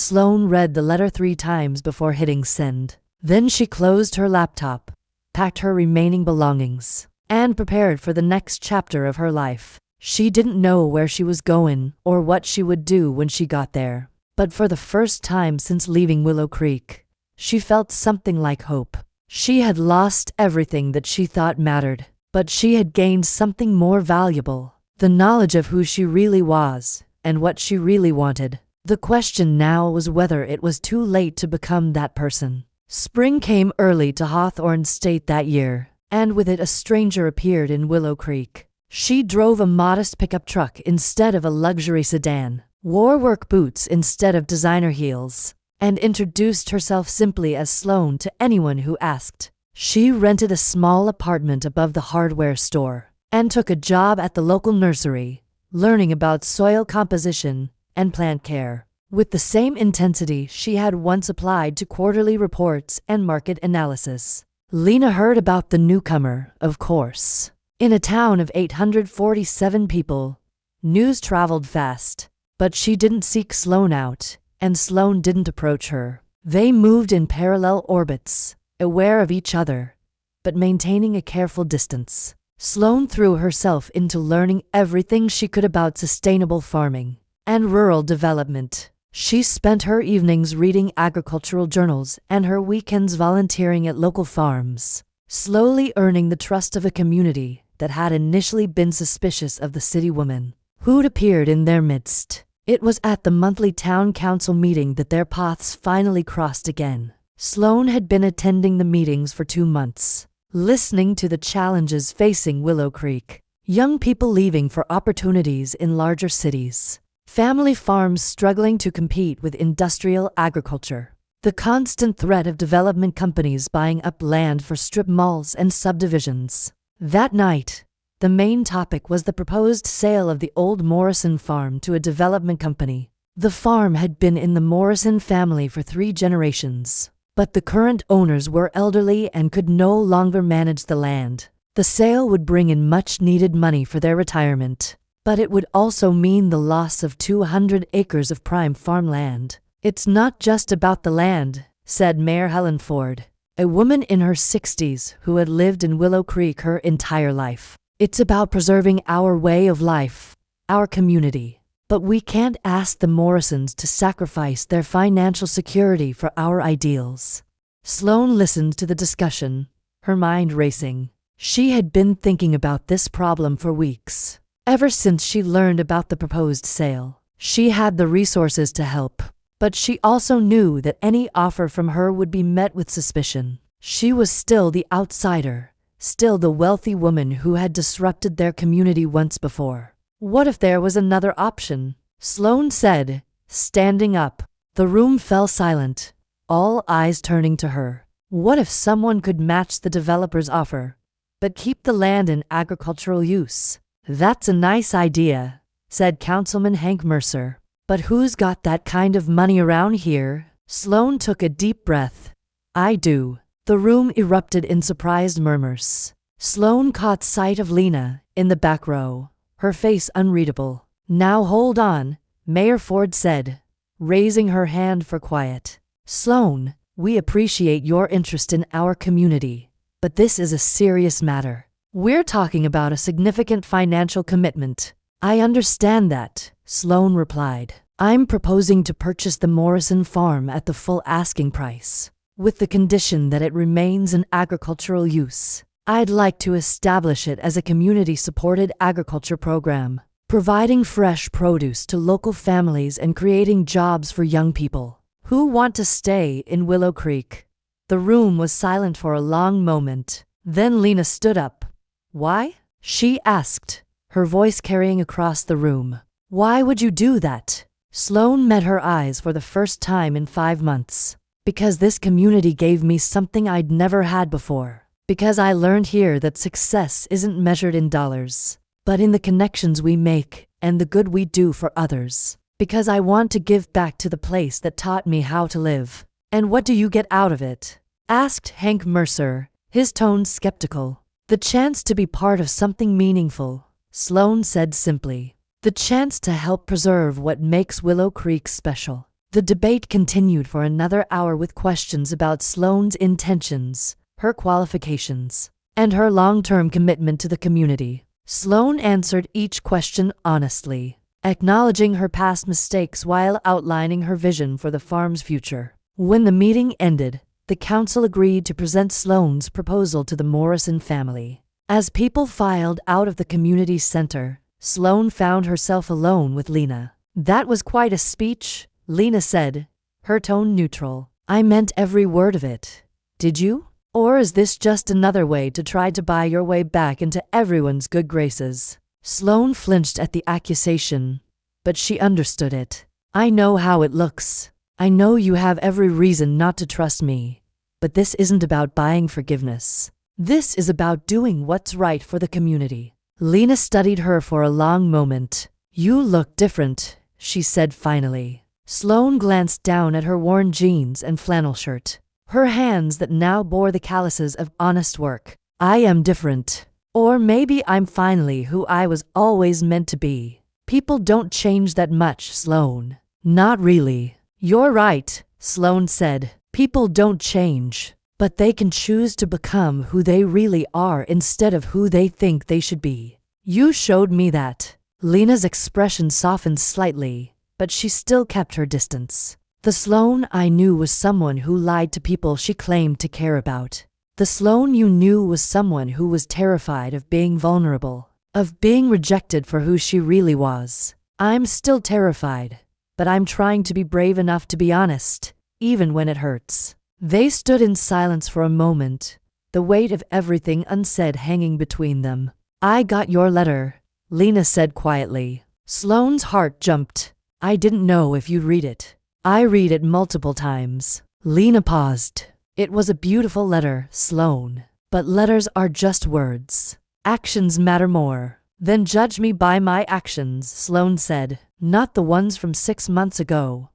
read the letter 3 times before hitting send. Then she closed her laptop, packed her remaining belongings, and prepared for the next chapter of her life. She didn't know where she was going or what she would do when she got there. But for the first time since leaving Willow Creek, she felt something like hope. She had lost everything that she thought mattered, but she had gained something more valuable, the knowledge of who she really was and what she really wanted. The question now was whether it was too late to become that person. Spring came early to Hawthorne State that year, and with it a stranger appeared in Willow Creek. She drove a modest pickup truck instead of a luxury sedan, wore work boots instead of designer heels, and introduced herself simply as Sloane to anyone who asked. She rented a small apartment above the hardware store and took a job at the local nursery, learning about soil composition and plant care with the same intensity she had once applied to quarterly reports and market analysis. Lena heard about the newcomer, of course. In a town of 847 people, news traveled fast, but she didn't seek Sloane out, and Sloane didn't approach her. They moved in parallel orbits, aware of each other, but maintaining a careful distance. Sloane threw herself into learning everything she could about sustainable farming and rural development. She spent her evenings reading agricultural journals and her weekends volunteering at local farms, slowly earning the trust of a community that had initially been suspicious of the city woman who'd appeared in their midst. It was at the monthly town council meeting that their paths finally crossed again. Sloane had been attending the meetings for 2 months, listening to the challenges facing Willow Creek. Young people leaving for opportunities in larger cities, family farms struggling to compete with industrial agriculture, the constant threat of development companies buying up land for strip malls and subdivisions. That night, the main topic was the proposed sale of the old Morrison farm to a development company. The farm had been in the Morrison family for 3 generations, but the current owners were elderly and could no longer manage the land. The sale would bring in much-needed money for their retirement, but it would also mean the loss of 200 acres of prime farmland. "It's not just about the land," said Mayor Helen Ford, a woman in her 60s who had lived in Willow Creek her entire life. "It's about preserving our way of life, our community. But we can't ask the Morrisons to sacrifice their financial security for our ideals." Sloane listened to the discussion, her mind racing. She had been thinking about this problem for weeks. Ever since she learned about the proposed sale, she had the resources to help, but she also knew that any offer from her would be met with suspicion. She was still the outsider, still the wealthy woman who had disrupted their community once before. "What if there was another option?" Sloane said, standing up. The room fell silent, all eyes turning to her. What if someone could match the developer's offer, but keep the land in agricultural use? "That's a nice idea," said Councilman Hank Mercer. "But who's got that kind of money around here?" Sloane took a deep breath. "I do." The room erupted in surprised murmurs. Sloane caught sight of Lena in the back row, her face unreadable. "Now hold on," Mayor Ford said, raising her hand for quiet. "Sloane, we appreciate your interest in our community, but this is a serious matter. We're talking about a significant financial commitment." "I understand that," Sloane replied. "I'm proposing to purchase the Morrison farm at the full asking price, with the condition that it remains in agricultural use. I'd like to establish it as a community-supported agriculture program, providing fresh produce to local families and creating jobs for young people Who want to stay in Willow Creek? The room was silent for a long moment. Then Lena stood up. Why? She asked, her voice carrying across the room. Why would you do that? Sloane met her eyes for the first time in 5 months. Because this community gave me something I'd never had before. Because I learned here that success isn't measured in dollars, but in the connections we make and the good we do for others. Because I want to give back to the place that taught me how to live. And what do you get out of it? Asked Hank Mercer, his tone skeptical. The chance to be part of something meaningful, Sloane said simply. The chance to help preserve what makes Willow Creek special. The debate continued for another hour with questions about Sloane's intentions, her qualifications, and her long-term commitment to the community. Sloane answered each question honestly, acknowledging her past mistakes while outlining her vision for the farm's future. When the meeting ended, the council agreed to present Sloane's proposal to the Morrison family. As people filed out of the community center, Sloane found herself alone with Lena. That was quite a speech, Lena said, her tone neutral. I meant every word of it. Did you? Or is this just another way to try to buy your way back into everyone's good graces? Sloane flinched at the accusation, but she understood it. I know how it looks. I know you have every reason not to trust me, but this isn't about buying forgiveness. This is about doing what's right for the community. Lena studied her for a long moment. You look different, she said finally. Sloane glanced down at her worn jeans and flannel shirt, her hands that now bore the calluses of honest work. I am different. Or maybe I'm finally who I was always meant to be. People don't change that much, Sloane. Not really. You're right, Sloane said. People don't change, but they can choose to become who they really are instead of who they think they should be. You showed me that. Lena's expression softened slightly, but she still kept her distance. The Sloane I knew was someone who lied to people she claimed to care about. The Sloane you knew was someone who was terrified of being vulnerable, of being rejected for who she really was. I'm still terrified, but I'm trying to be brave enough to be honest, even when it hurts. They stood in silence for a moment, the weight of everything unsaid hanging between them. I got your letter, Lena said quietly. Sloane's heart jumped. I didn't know if you'd read it. I read it multiple times. Lena paused. It was a beautiful letter, Sloane. But letters are just words. Actions matter more. Then judge me by my actions, Sloane said. Not the ones from 6 months ago,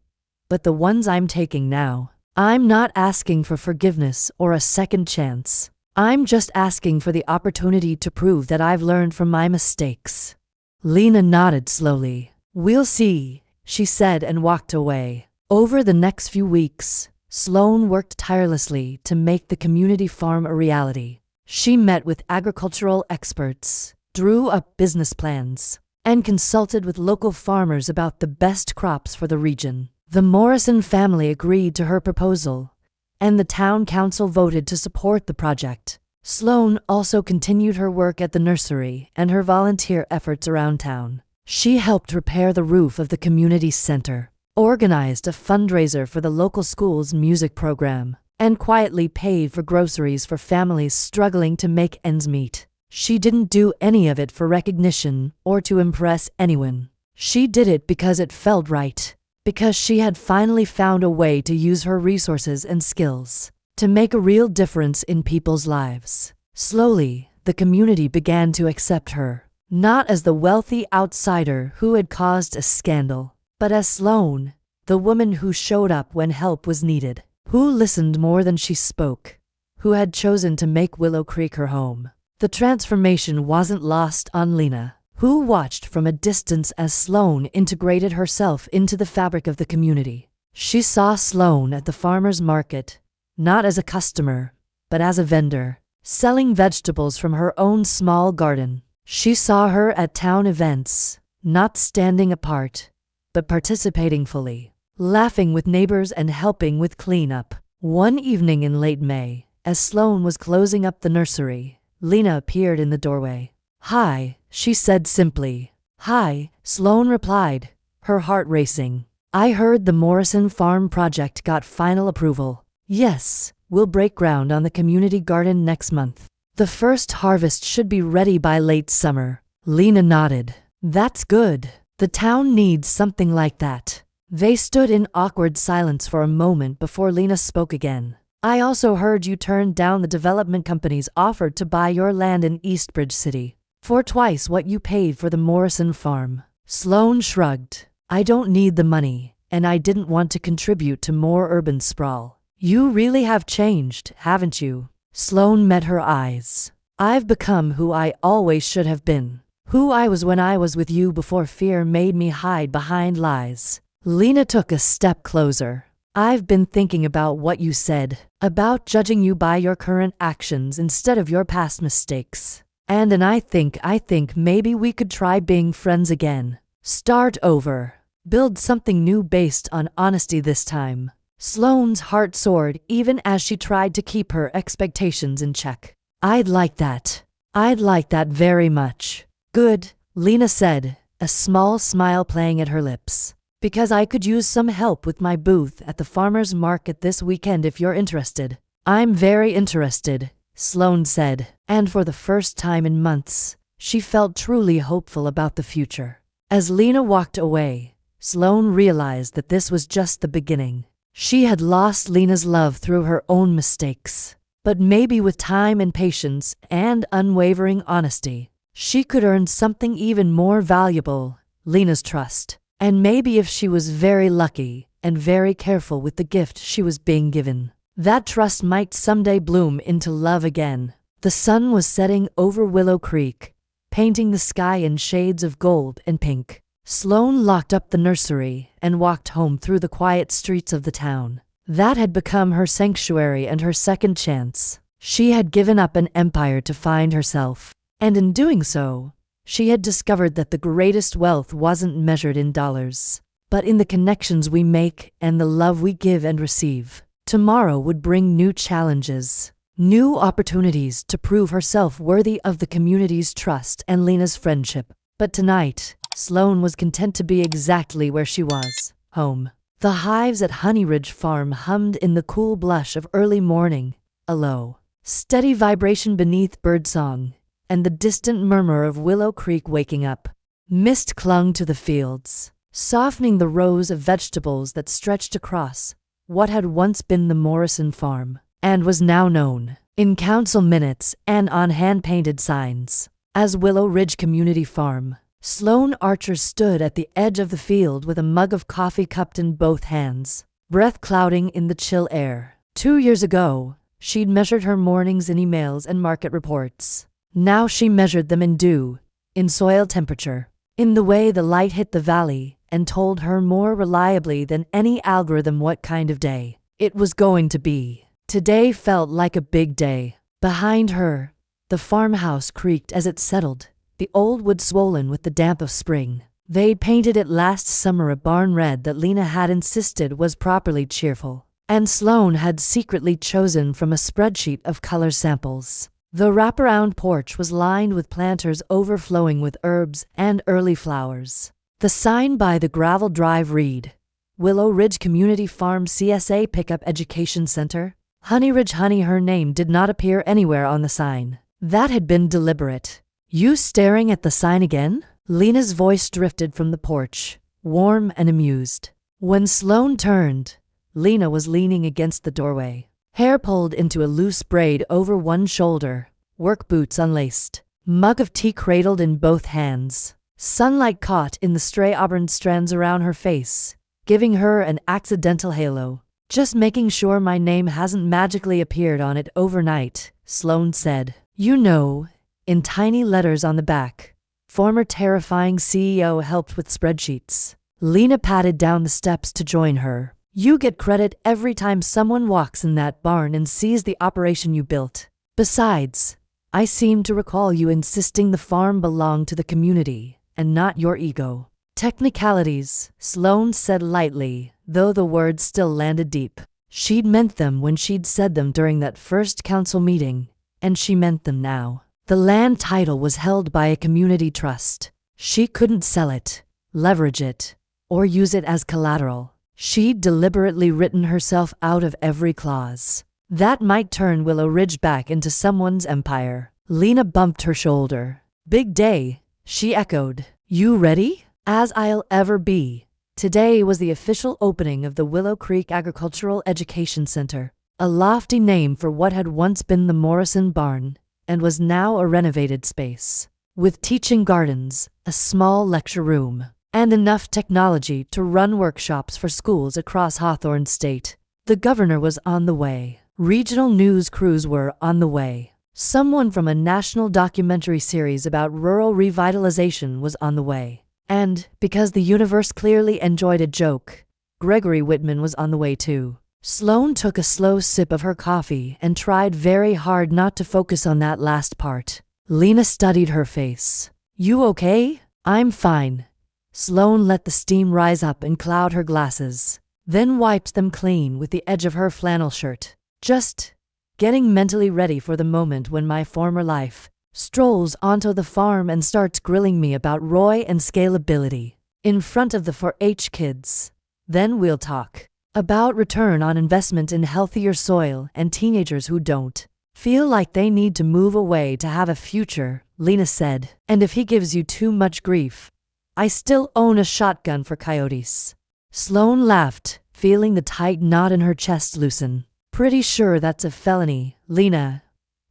but the ones I'm taking now. I'm not asking for forgiveness or a second chance. I'm just asking for the opportunity to prove that I've learned from my mistakes. Lena nodded slowly. We'll see, she said and walked away. Over the next few weeks, Sloane worked tirelessly to make the community farm a reality. She met with agricultural experts, drew up business plans, and consulted with local farmers about the best crops for the region. The Morrison family agreed to her proposal, and the town council voted to support the project. Sloane also continued her work at the nursery and her volunteer efforts around town. She helped repair the roof of the community center, organized a fundraiser for the local school's music program, and quietly paid for groceries for families struggling to make ends meet. She didn't do any of it for recognition or to impress anyone. She did it because it felt right, because she had finally found a way to use her resources and skills to make a real difference in people's lives. Slowly, the community began to accept her, not as the wealthy outsider who had caused a scandal, but as Sloane, the woman who showed up when help was needed, who listened more than she spoke, who had chosen to make Willow Creek her home. The transformation wasn't lost on Lena, who watched from a distance as Sloane integrated herself into the fabric of the community. She saw Sloane at the farmer's market, not as a customer, but as a vendor, selling vegetables from her own small garden. She saw her at town events, not standing apart, but participating fully, laughing with neighbors and helping with cleanup. One evening in late May, as Sloane was closing up the nursery, Lena appeared in the doorway. Hi, she said simply. Hi, Sloane replied, her heart racing. I heard the Morrison Farm project got final approval. Yes, we'll break ground on the community garden next month. The first harvest should be ready by late summer. Lena nodded. That's good. The town needs something like that. They stood in awkward silence for a moment before Lena spoke again. I also heard you turned down the development company's offer to buy your land in Eastbridge City for twice what you paid for the Morrison farm. Sloane shrugged. I don't need the money, and I didn't want to contribute to more urban sprawl. You really have changed, haven't you? Sloane met her eyes. I've become who I always should have been. Who I was when I was with you before fear made me hide behind lies. Lena took a step closer. I've been thinking about what you said, about judging you by your current actions instead of your past mistakes. And I think maybe we could try being friends again. Start over. Build something new based on honesty this time. Sloane's heart soared even as she tried to keep her expectations in check. I'd like that. I'd like that very much. Good, Lena said, a small smile playing at her lips. Because I could use some help with my booth at the farmer's market this weekend if you're interested. I'm very interested, Sloane said, and for the first time in months, she felt truly hopeful about the future. As Lena walked away, Sloane realized that this was just the beginning. She had lost Lena's love through her own mistakes, but maybe with time and patience and unwavering honesty, she could earn something even more valuable, Lena's trust. And maybe if she was very lucky and very careful with the gift she was being given, that trust might someday bloom into love again. The sun was setting over Willow Creek, painting the sky in shades of gold and pink. Sloane locked up the nursery and walked home through the quiet streets of the town. That had become her sanctuary and her second chance. She had given up an empire to find herself, and in doing so, she had discovered that the greatest wealth wasn't measured in dollars, but in the connections we make and the love we give and receive. Tomorrow would bring new challenges, new opportunities to prove herself worthy of the community's trust and Lena's friendship. But tonight, Sloane was content to be exactly where she was, home. The hives at Honey Ridge Farm hummed in the cool blush of early morning, a low, steady vibration beneath birdsong, and the distant murmur of Willow Creek waking up. Mist clung to the fields, softening the rows of vegetables that stretched across what had once been the Morrison farm, and was now known, in council minutes and on hand-painted signs, as Willow Ridge Community Farm. Sloane Archer stood at the edge of the field with a mug of coffee cupped in both hands, breath clouding in the chill air. 2 years ago, she'd measured her mornings in emails and market reports. Now she measured them in dew, in soil temperature, in the way the light hit the valley, and told her more reliably than any algorithm what kind of day it was going to be. Today felt like a big day. Behind her, the farmhouse creaked as it settled, the old wood swollen with the damp of spring. They'd painted it last summer a barn red that Lena had insisted was properly cheerful, and Sloane had secretly chosen from a spreadsheet of color samples. The wraparound porch was lined with planters overflowing with herbs and early flowers. The sign by the gravel drive read, Willow Ridge Community Farm CSA Pickup Education Center. Honey Ridge Honey. Her name did not appear anywhere on the sign. That had been deliberate. You staring at the sign again? Lena's voice drifted from the porch, warm and amused. When Sloane turned, Lena was leaning against the doorway, hair pulled into a loose braid over one shoulder, work boots unlaced, mug of tea cradled in both hands. Sunlight caught in the stray auburn strands around her face, giving her an accidental halo. Just making sure my name hasn't magically appeared on it overnight, Sloane said. You know, in tiny letters on the back, former terrifying CEO helped with spreadsheets. Lena patted down the steps to join her. You get credit every time someone walks in that barn and sees the operation you built. Besides, I seem to recall you insisting the farm belonged to the community and not your ego. Technicalities, Sloane said lightly, though the words still landed deep. She'd meant them when she'd said them during that first council meeting, and she meant them now. The land title was held by a community trust. She couldn't sell it, leverage it, or use it as collateral. She'd deliberately written herself out of every clause. That might turn Willow Ridge back into someone's empire. Lena bumped her shoulder. Big day, she echoed. You ready? As I'll ever be. Today was the official opening of the Willow Creek Agricultural Education Center, a lofty name for what had once been the Morrison Barn and was now a renovated space, with teaching gardens, a small lecture room, and enough technology to run workshops for schools across Hawthorne State. The governor was on the way. Regional news crews were on the way. Someone from a national documentary series about rural revitalization was on the way. And, because the universe clearly enjoyed a joke, Gregory Whitman was on the way too. Sloane took a slow sip of her coffee and tried very hard not to focus on that last part. Lena studied her face. You okay? I'm fine. Sloane let the steam rise up and cloud her glasses, then wiped them clean with the edge of her flannel shirt. Just getting mentally ready for the moment when my former life strolls onto the farm and starts grilling me about Roy and scalability in front of the 4-H kids. Then we'll talk about return on investment in healthier soil and teenagers who don't feel like they need to move away to have a future, Lena said. And if he gives you too much grief, I still own a shotgun for coyotes. Sloane laughed, feeling the tight knot in her chest loosen. Pretty sure that's a felony, Lena.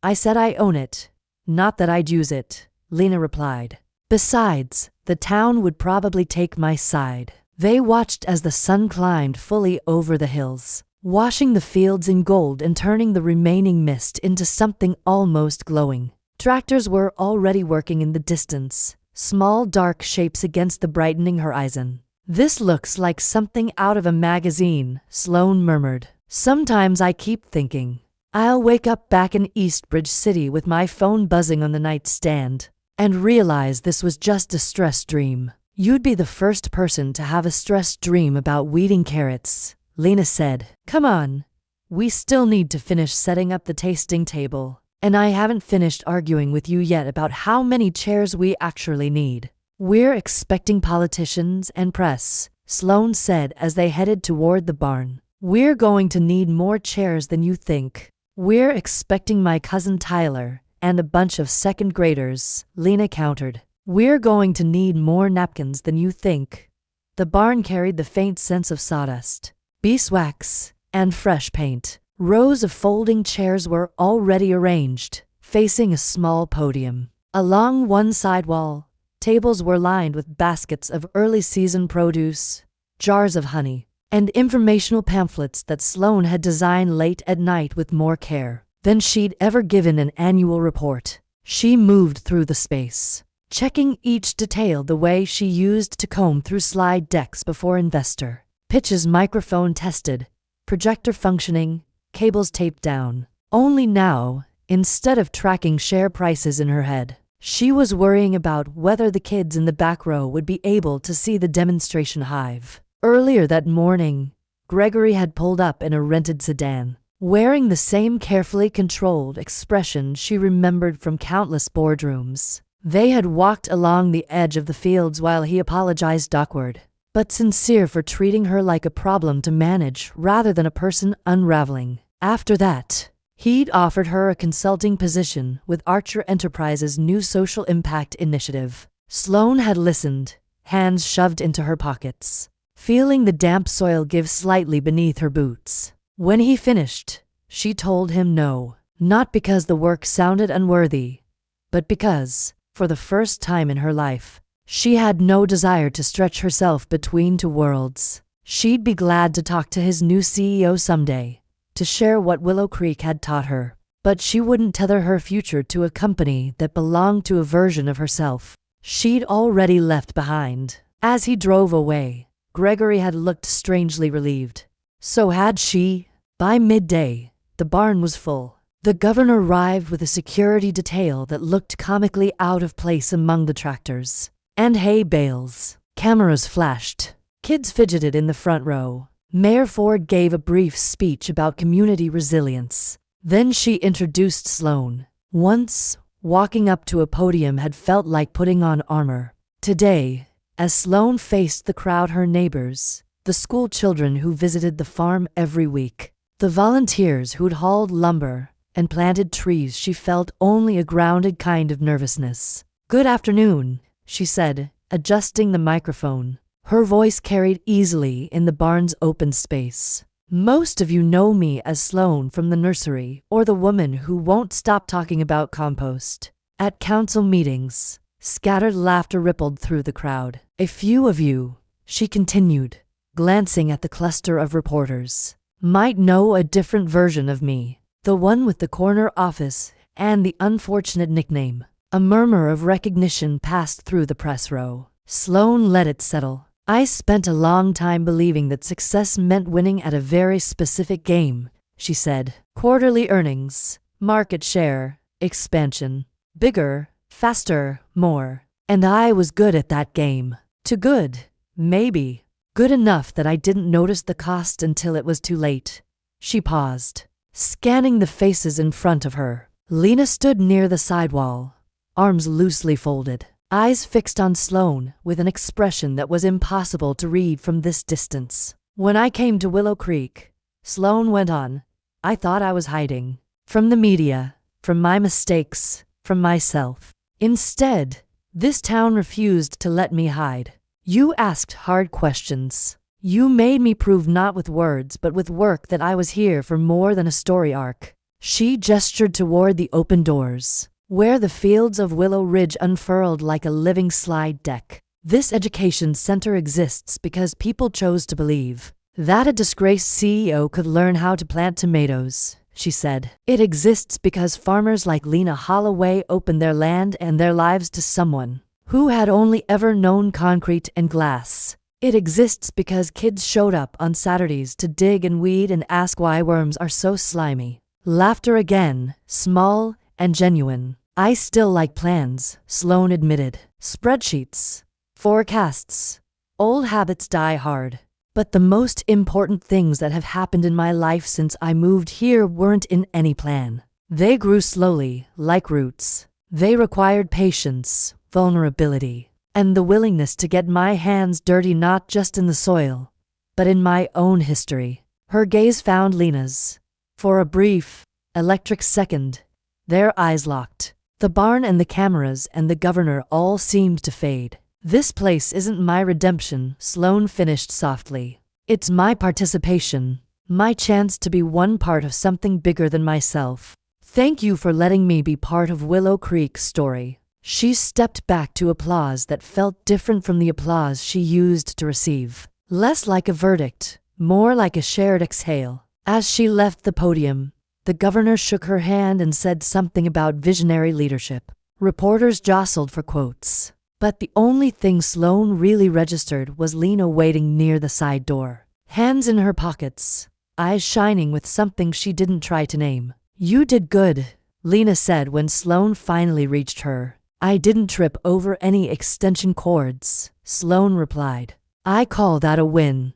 I said I own it. Not that I'd use it, Lena replied. Besides, the town would probably take my side. They watched as the sun climbed fully over the hills, washing the fields in gold and turning the remaining mist into something almost glowing. Tractors were already working in the distance, small dark shapes against the brightening horizon. This looks like something out of a magazine, Sloane murmured. Sometimes I keep thinking I'll wake up back in Eastbridge City with my phone buzzing on the nightstand and realize this was just a stress dream. You'd be the first person to have a stress dream about weeding carrots, Lena said. Come on. We still need to finish setting up the tasting table, and I haven't finished arguing with you yet about how many chairs we actually need. We're expecting politicians and press, Sloane said as they headed toward the barn. We're going to need more chairs than you think. We're expecting my cousin Tyler and a bunch of second graders, Lena countered. We're going to need more napkins than you think. The barn carried the faint sense of sawdust, beeswax, and fresh paint. Rows of folding chairs were already arranged, facing a small podium. Along one side wall, tables were lined with baskets of early-season produce, jars of honey, and informational pamphlets that Sloane had designed late at night with more care than she'd ever given an annual report. She moved through the space, checking each detail the way she used to comb through slide decks before investor pitches. Microphone tested, projector functioning, cables taped down. Only now, instead of tracking share prices in her head, she was worrying about whether the kids in the back row would be able to see the demonstration hive. Earlier that morning, Gregory had pulled up in a rented sedan, wearing the same carefully controlled expression she remembered from countless boardrooms. They had walked along the edge of the fields while he apologized, awkward but sincere, for treating her like a problem to manage rather than a person unraveling. After that, he'd offered her a consulting position with Archer Enterprises' new social impact initiative. Sloane had listened, hands shoved into her pockets, feeling the damp soil give slightly beneath her boots. When he finished, she told him no, not because the work sounded unworthy, but because, for the first time in her life, she had no desire to stretch herself between two worlds. She'd be glad to talk to his new CEO someday, to share what Willow Creek had taught her, but she wouldn't tether her future to a company that belonged to a version of herself she'd already left behind. As he drove away, Gregory had looked strangely relieved. So had she. By midday, the barn was full. The governor arrived with a security detail that looked comically out of place among the tractors and hay bales. Cameras flashed. Kids fidgeted in the front row. Mayor Ford gave a brief speech about community resilience. Then she introduced Sloane. Once, walking up to a podium had felt like putting on armor. Today, as Sloane faced the crowd, her neighbors, the school children who visited the farm every week, the volunteers who'd hauled lumber and planted trees. She felt only a grounded kind of nervousness. "Good afternoon," she said, adjusting the microphone. Her voice carried easily in the barn's open space. "Most of you know me as Sloane from the nursery, or the woman who won't stop talking about compost." At council meetings, scattered laughter rippled through the crowd. "A few of you," she continued, glancing at the cluster of reporters, "might know a different version of me, the one with the corner office and the unfortunate nickname." A murmur of recognition passed through the press row. Sloane let it settle. "I spent a long time believing that success meant winning at a very specific game," she said. "Quarterly earnings, market share, expansion. Bigger, faster, more. And I was good at that game. Too good, maybe. Good enough that I didn't notice the cost until it was too late." She paused, scanning the faces in front of her. Lena stood near the sidewall, arms loosely folded, eyes fixed on Sloane with an expression that was impossible to read from this distance. "When I came to Willow Creek," Sloane went on, "I thought I was hiding. From the media, from my mistakes, from myself. Instead, this town refused to let me hide. You asked hard questions. You made me prove not with words but with work that I was here for more than a story arc." She gestured toward the open doors, where the fields of Willow Ridge unfurled like a living slide deck. "This education center exists because people chose to believe that a disgraced CEO could learn how to plant tomatoes," she said. "It exists because farmers like Lena Holloway opened their land and their lives to someone who had only ever known concrete and glass. It exists because kids showed up on Saturdays to dig and weed and ask why worms are so slimy." Laughter again, small and genuine. "I still like plans," Sloane admitted. "Spreadsheets, forecasts. Old habits die hard. But the most important things that have happened in my life since I moved here weren't in any plan. They grew slowly, like roots. They required patience, vulnerability, and the willingness to get my hands dirty, not just in the soil, but in my own history." Her gaze found Lena's. For a brief, electric second, their eyes locked. The barn and the cameras and the governor all seemed to fade. "This place isn't my redemption," Sloane finished softly. "It's my participation, my chance to be one part of something bigger than myself. Thank you for letting me be part of Willow Creek's story." She stepped back to applause that felt different from the applause she used to receive. Less like a verdict, more like a shared exhale. As she left the podium, the governor shook her hand and said something about visionary leadership. Reporters jostled for quotes. But the only thing Sloane really registered was Lena waiting near the side door, hands in her pockets, eyes shining with something she didn't try to name. "You did good," Lena said when Sloane finally reached her. "I didn't trip over any extension cords," Sloane replied. "I call that a win."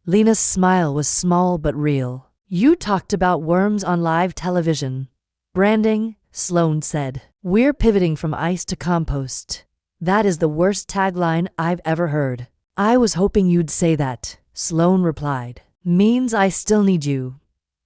Lena's smile was small but real. "You talked about worms on live television. Branding," Sloane said. "We're pivoting from ice to compost. That is the worst tagline I've ever heard." "I was hoping you'd say that," Sloane replied. "Means I still need you."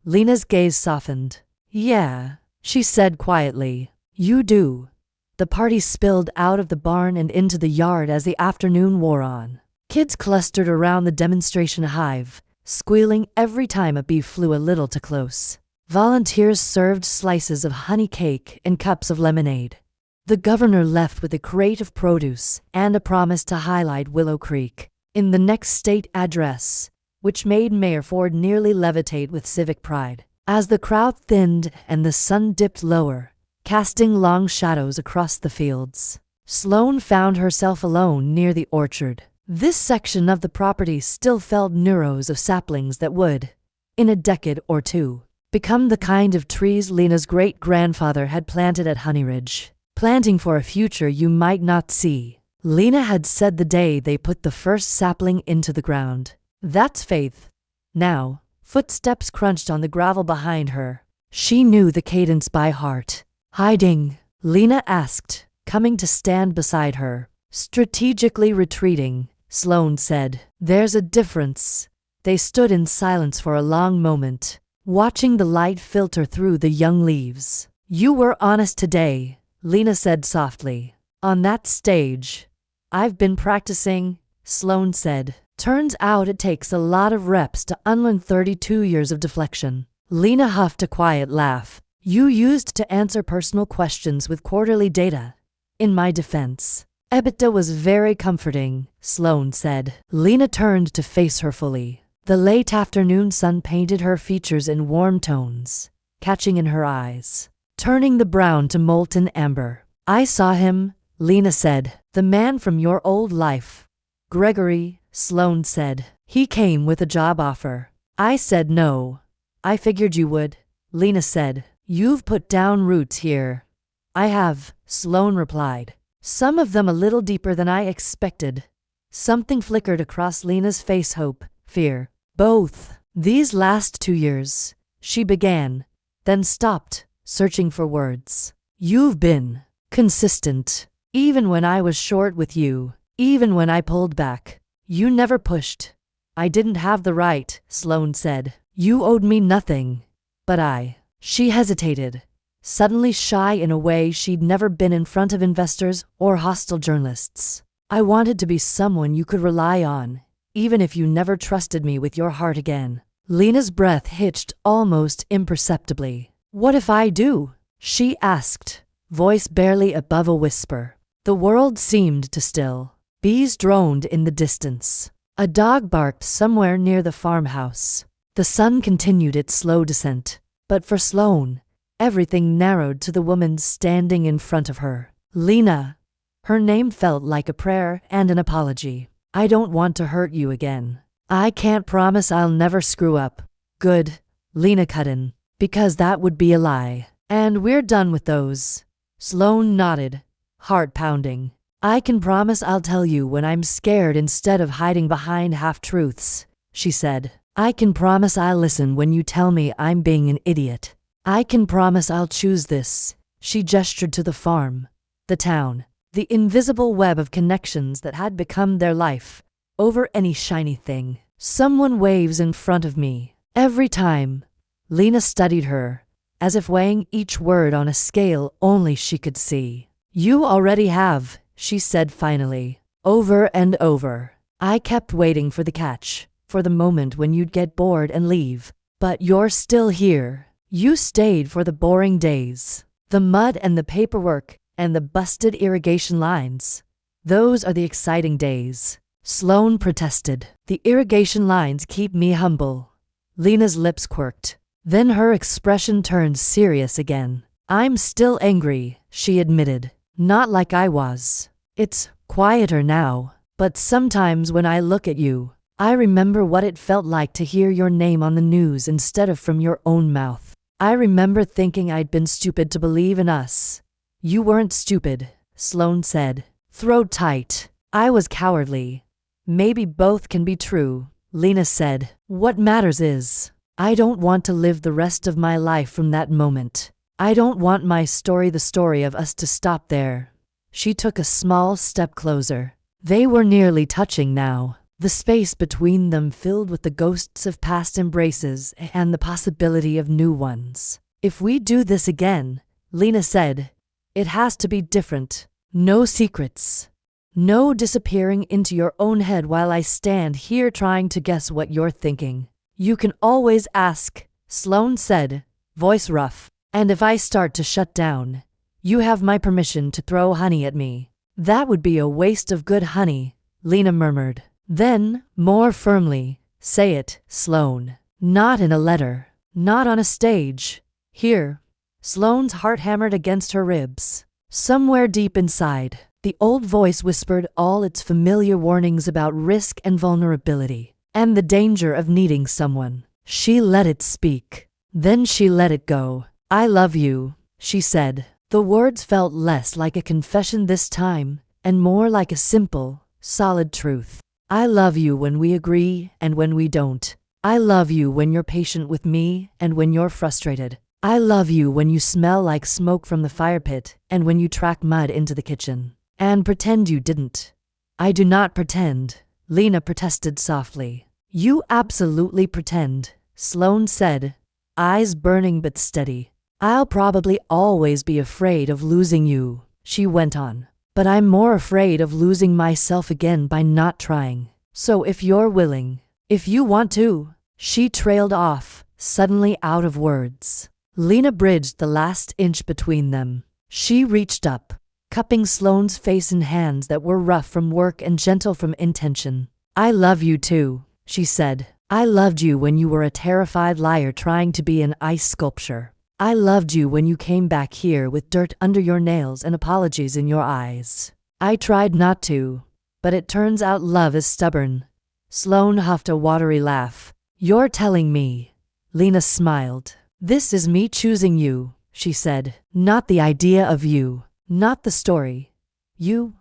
Lena's gaze softened. "Yeah," she said quietly. "You do." The party spilled out of the barn and into the yard as the afternoon wore on. Kids clustered around the demonstration hive, squealing every time a bee flew a little too close. Volunteers served slices of honey cake and cups of lemonade. The governor left with a crate of produce and a promise to highlight Willow Creek in the next state address, which made Mayor Ford nearly levitate with civic pride. As the crowd thinned and the sun dipped lower, casting long shadows across the fields, Sloane found herself alone near the orchard. This section of the property still felt rows of saplings that would, in a decade or two, become the kind of trees Lena's great-grandfather had planted at Honey Ridge. Planting for a future you might not see, Lena had said the day they put the first sapling into the ground. That's faith. Now, footsteps crunched on the gravel behind her. She knew the cadence by heart. "Hiding?" Lena asked, coming to stand beside her. Strategically retreating, Sloane said. There's a difference. They stood in silence for a long moment, watching the light filter through the young leaves. You were honest today, Lena said softly. On that stage. I've been practicing, Sloane said. Turns out it takes a lot of reps to unlearn 32 years of deflection. Lena huffed a quiet laugh. You used to answer personal questions with quarterly data. In my defense, EBITDA was very comforting, Sloane said. Lena turned to face her fully. The late afternoon sun painted her features in warm tones, catching in her eyes, turning the brown to molten amber. I saw him, Lena said. The man from your old life. Gregory, Sloane said. He came with a job offer. I said no. I figured you would, Lena said. You've put down roots here. I have, Sloane replied. Some of them a little deeper than I expected. Something flickered across Lena's face, hope, fear, both. These last 2 years, she began, then stopped, searching for words. You've been consistent. Even when I was short with you, even when I pulled back, you never pushed. I didn't have the right, Sloane said. You owed me nothing. But She hesitated, suddenly shy in a way she'd never been in front of investors or hostile journalists. I wanted to be someone you could rely on, even if you never trusted me with your heart again. Lena's breath hitched almost imperceptibly. What if I do? She asked, voice barely above a whisper. The world seemed to still. Bees droned in the distance. A dog barked somewhere near the farmhouse. The sun continued its slow descent. But for Sloane, everything narrowed to the woman standing in front of her. Lena. Her name felt like a prayer and an apology. I don't want to hurt you again. I can't promise I'll never screw up. Good, Lena cut in. Because that would be a lie. And we're done with those. Sloane nodded, heart pounding. I can promise I'll tell you when I'm scared instead of hiding behind half-truths, she said. I can promise I'll listen when you tell me I'm being an idiot. I can promise I'll choose this. She gestured to the farm, the town, the invisible web of connections that had become their life, over any shiny thing. Someone waves in front of me. Every time. Lena studied her, as if weighing each word on a scale only she could see. You already have, she said finally, over and over. I kept waiting for the catch. For the moment when you'd get bored and leave. But you're still here. You stayed for the boring days. The mud and the paperwork and the busted irrigation lines. Those are the exciting days. Sloane protested. The irrigation lines keep me humble. Lena's lips quirked. Then her expression turned serious again. I'm still angry, she admitted. Not like I was. It's quieter now. But sometimes when I look at you, I remember what it felt like to hear your name on the news instead of from your own mouth. I remember thinking I'd been stupid to believe in us. You weren't stupid, Sloane said. Throat tight. I was cowardly. Maybe both can be true, Lena said. What matters is, I don't want to live the rest of my life from that moment. I don't want my story, the story of us, to stop there. She took a small step closer. They were nearly touching now. The space between them filled with the ghosts of past embraces and the possibility of new ones. If we do this again, Lena said, it has to be different. No secrets. No disappearing into your own head while I stand here trying to guess what you're thinking. You can always ask, Sloane said, voice rough. And if I start to shut down, you have my permission to throw honey at me. That would be a waste of good honey, Lena murmured. Then, more firmly, say it, Sloane. Not in a letter. Not on a stage. Here. Sloane's heart hammered against her ribs. Somewhere deep inside, the old voice whispered all its familiar warnings about risk and vulnerability, and the danger of needing someone. She let it speak. Then she let it go. I love you, she said. The words felt less like a confession this time, and more like a simple, solid truth. I love you when we agree and when we don't. I love you when you're patient with me and when you're frustrated. I love you when you smell like smoke from the fire pit and when you track mud into the kitchen. And pretend you didn't. I do not pretend, Lena protested softly. You absolutely pretend, Sloane said, eyes burning but steady. I'll probably always be afraid of losing you, she went on. But I'm more afraid of losing myself again by not trying. So if you're willing, if you want to, she trailed off, suddenly out of words. Lena bridged the last inch between them. She reached up, cupping Sloane's face in hands that were rough from work and gentle from intention. I love you too, she said. I loved you when you were a terrified liar trying to be an ice sculpture. I loved you when you came back here with dirt under your nails and apologies in your eyes. I tried not to, but it turns out love is stubborn. Sloane huffed a watery laugh. You're telling me. Lena smiled. This is me choosing you, she said. Not the idea of you, not the story. You,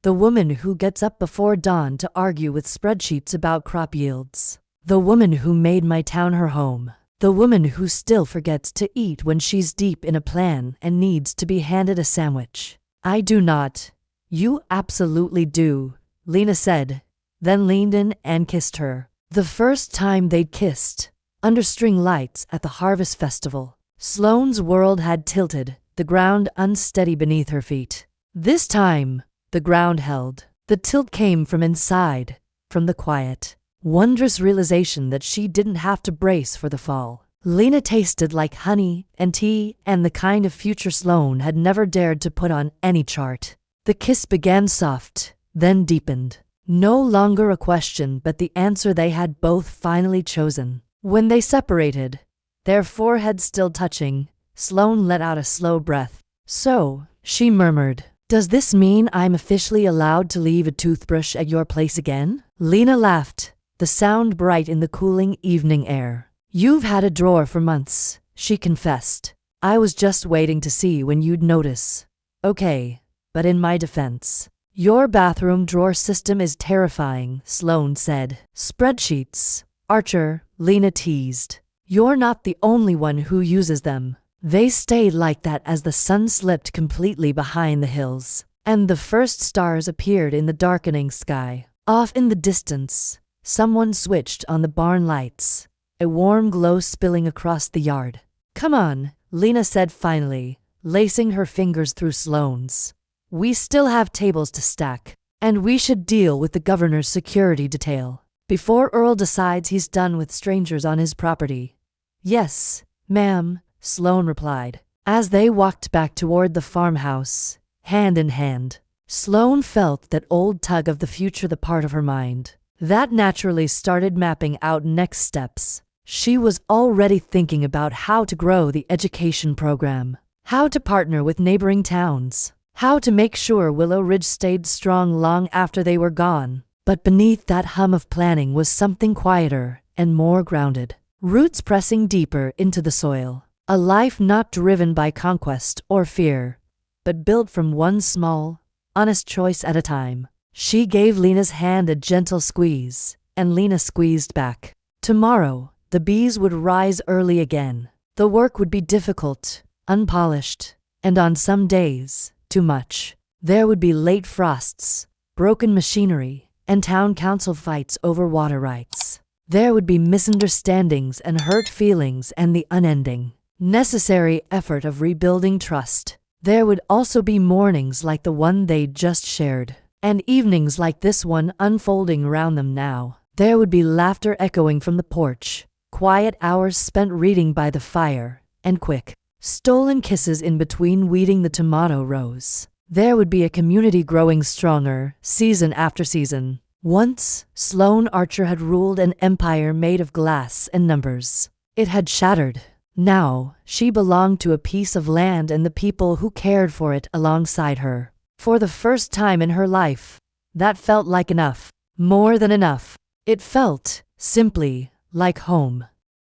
the woman who gets up before dawn to argue with spreadsheets about crop yields. The woman who made my town her home. The woman who still forgets to eat when she's deep in a plan and needs to be handed a sandwich. I do not. You absolutely do, Lena said, then leaned in and kissed her. The first time they'd kissed, under string lights at the Harvest Festival. Sloane's world had tilted, the ground unsteady beneath her feet. This time, the ground held. The tilt came from inside, from the quiet, wondrous realization that she didn't have to brace for the fall. Lena tasted like honey and tea and the kind of future Sloane had never dared to put on any chart. The kiss began soft, then deepened. No longer a question, but the answer they had both finally chosen. When they separated, their foreheads still touching, Sloane let out a slow breath. So, she murmured, does this mean I'm officially allowed to leave a toothbrush at your place again? Lena laughed, the sound bright in the cooling evening air. You've had a drawer for months, she confessed. I was just waiting to see when you'd notice. Okay, but in my defense, your bathroom drawer system is terrifying, Sloane said. Spreadsheets, Archer, Lena teased. You're not the only one who uses them. They stayed like that as the sun slipped completely behind the hills, and the first stars appeared in the darkening sky. Off in the distance, someone switched on the barn lights, a warm glow spilling across the yard. Come on, Lena said finally, lacing her fingers through Sloane's. We still have tables to stack, and we should deal with the governor's security detail before Earl decides he's done with strangers on his property. Yes, ma'am, Sloane replied. As they walked back toward the farmhouse, hand in hand, Sloane felt that old tug of the future, the part of her mind that naturally started mapping out next steps. She was already thinking about how to grow the education program, how to partner with neighboring towns, how to make sure Willow Ridge stayed strong long after they were gone. But beneath that hum of planning was something quieter and more grounded. Roots pressing deeper into the soil. A life not driven by conquest or fear, but built from one small, honest choice at a time. She gave Lena's hand a gentle squeeze, and Lena squeezed back. Tomorrow, the bees would rise early again. The work would be difficult, unpolished, and on some days, too much. There would be late frosts, broken machinery, and town council fights over water rights. There would be misunderstandings and hurt feelings and the unending, necessary effort of rebuilding trust. There would also be mornings like the one they'd just shared, and evenings like this one unfolding around them now. There would be laughter echoing from the porch, quiet hours spent reading by the fire, and quick, stolen kisses in between weeding the tomato rows. There would be a community growing stronger, season after season. Once, Sloane Archer had ruled an empire made of glass and numbers. It had shattered. Now, she belonged to a piece of land and the people who cared for it alongside her. For the first time in her life, that felt like enough. More than enough. It felt, simply, like home.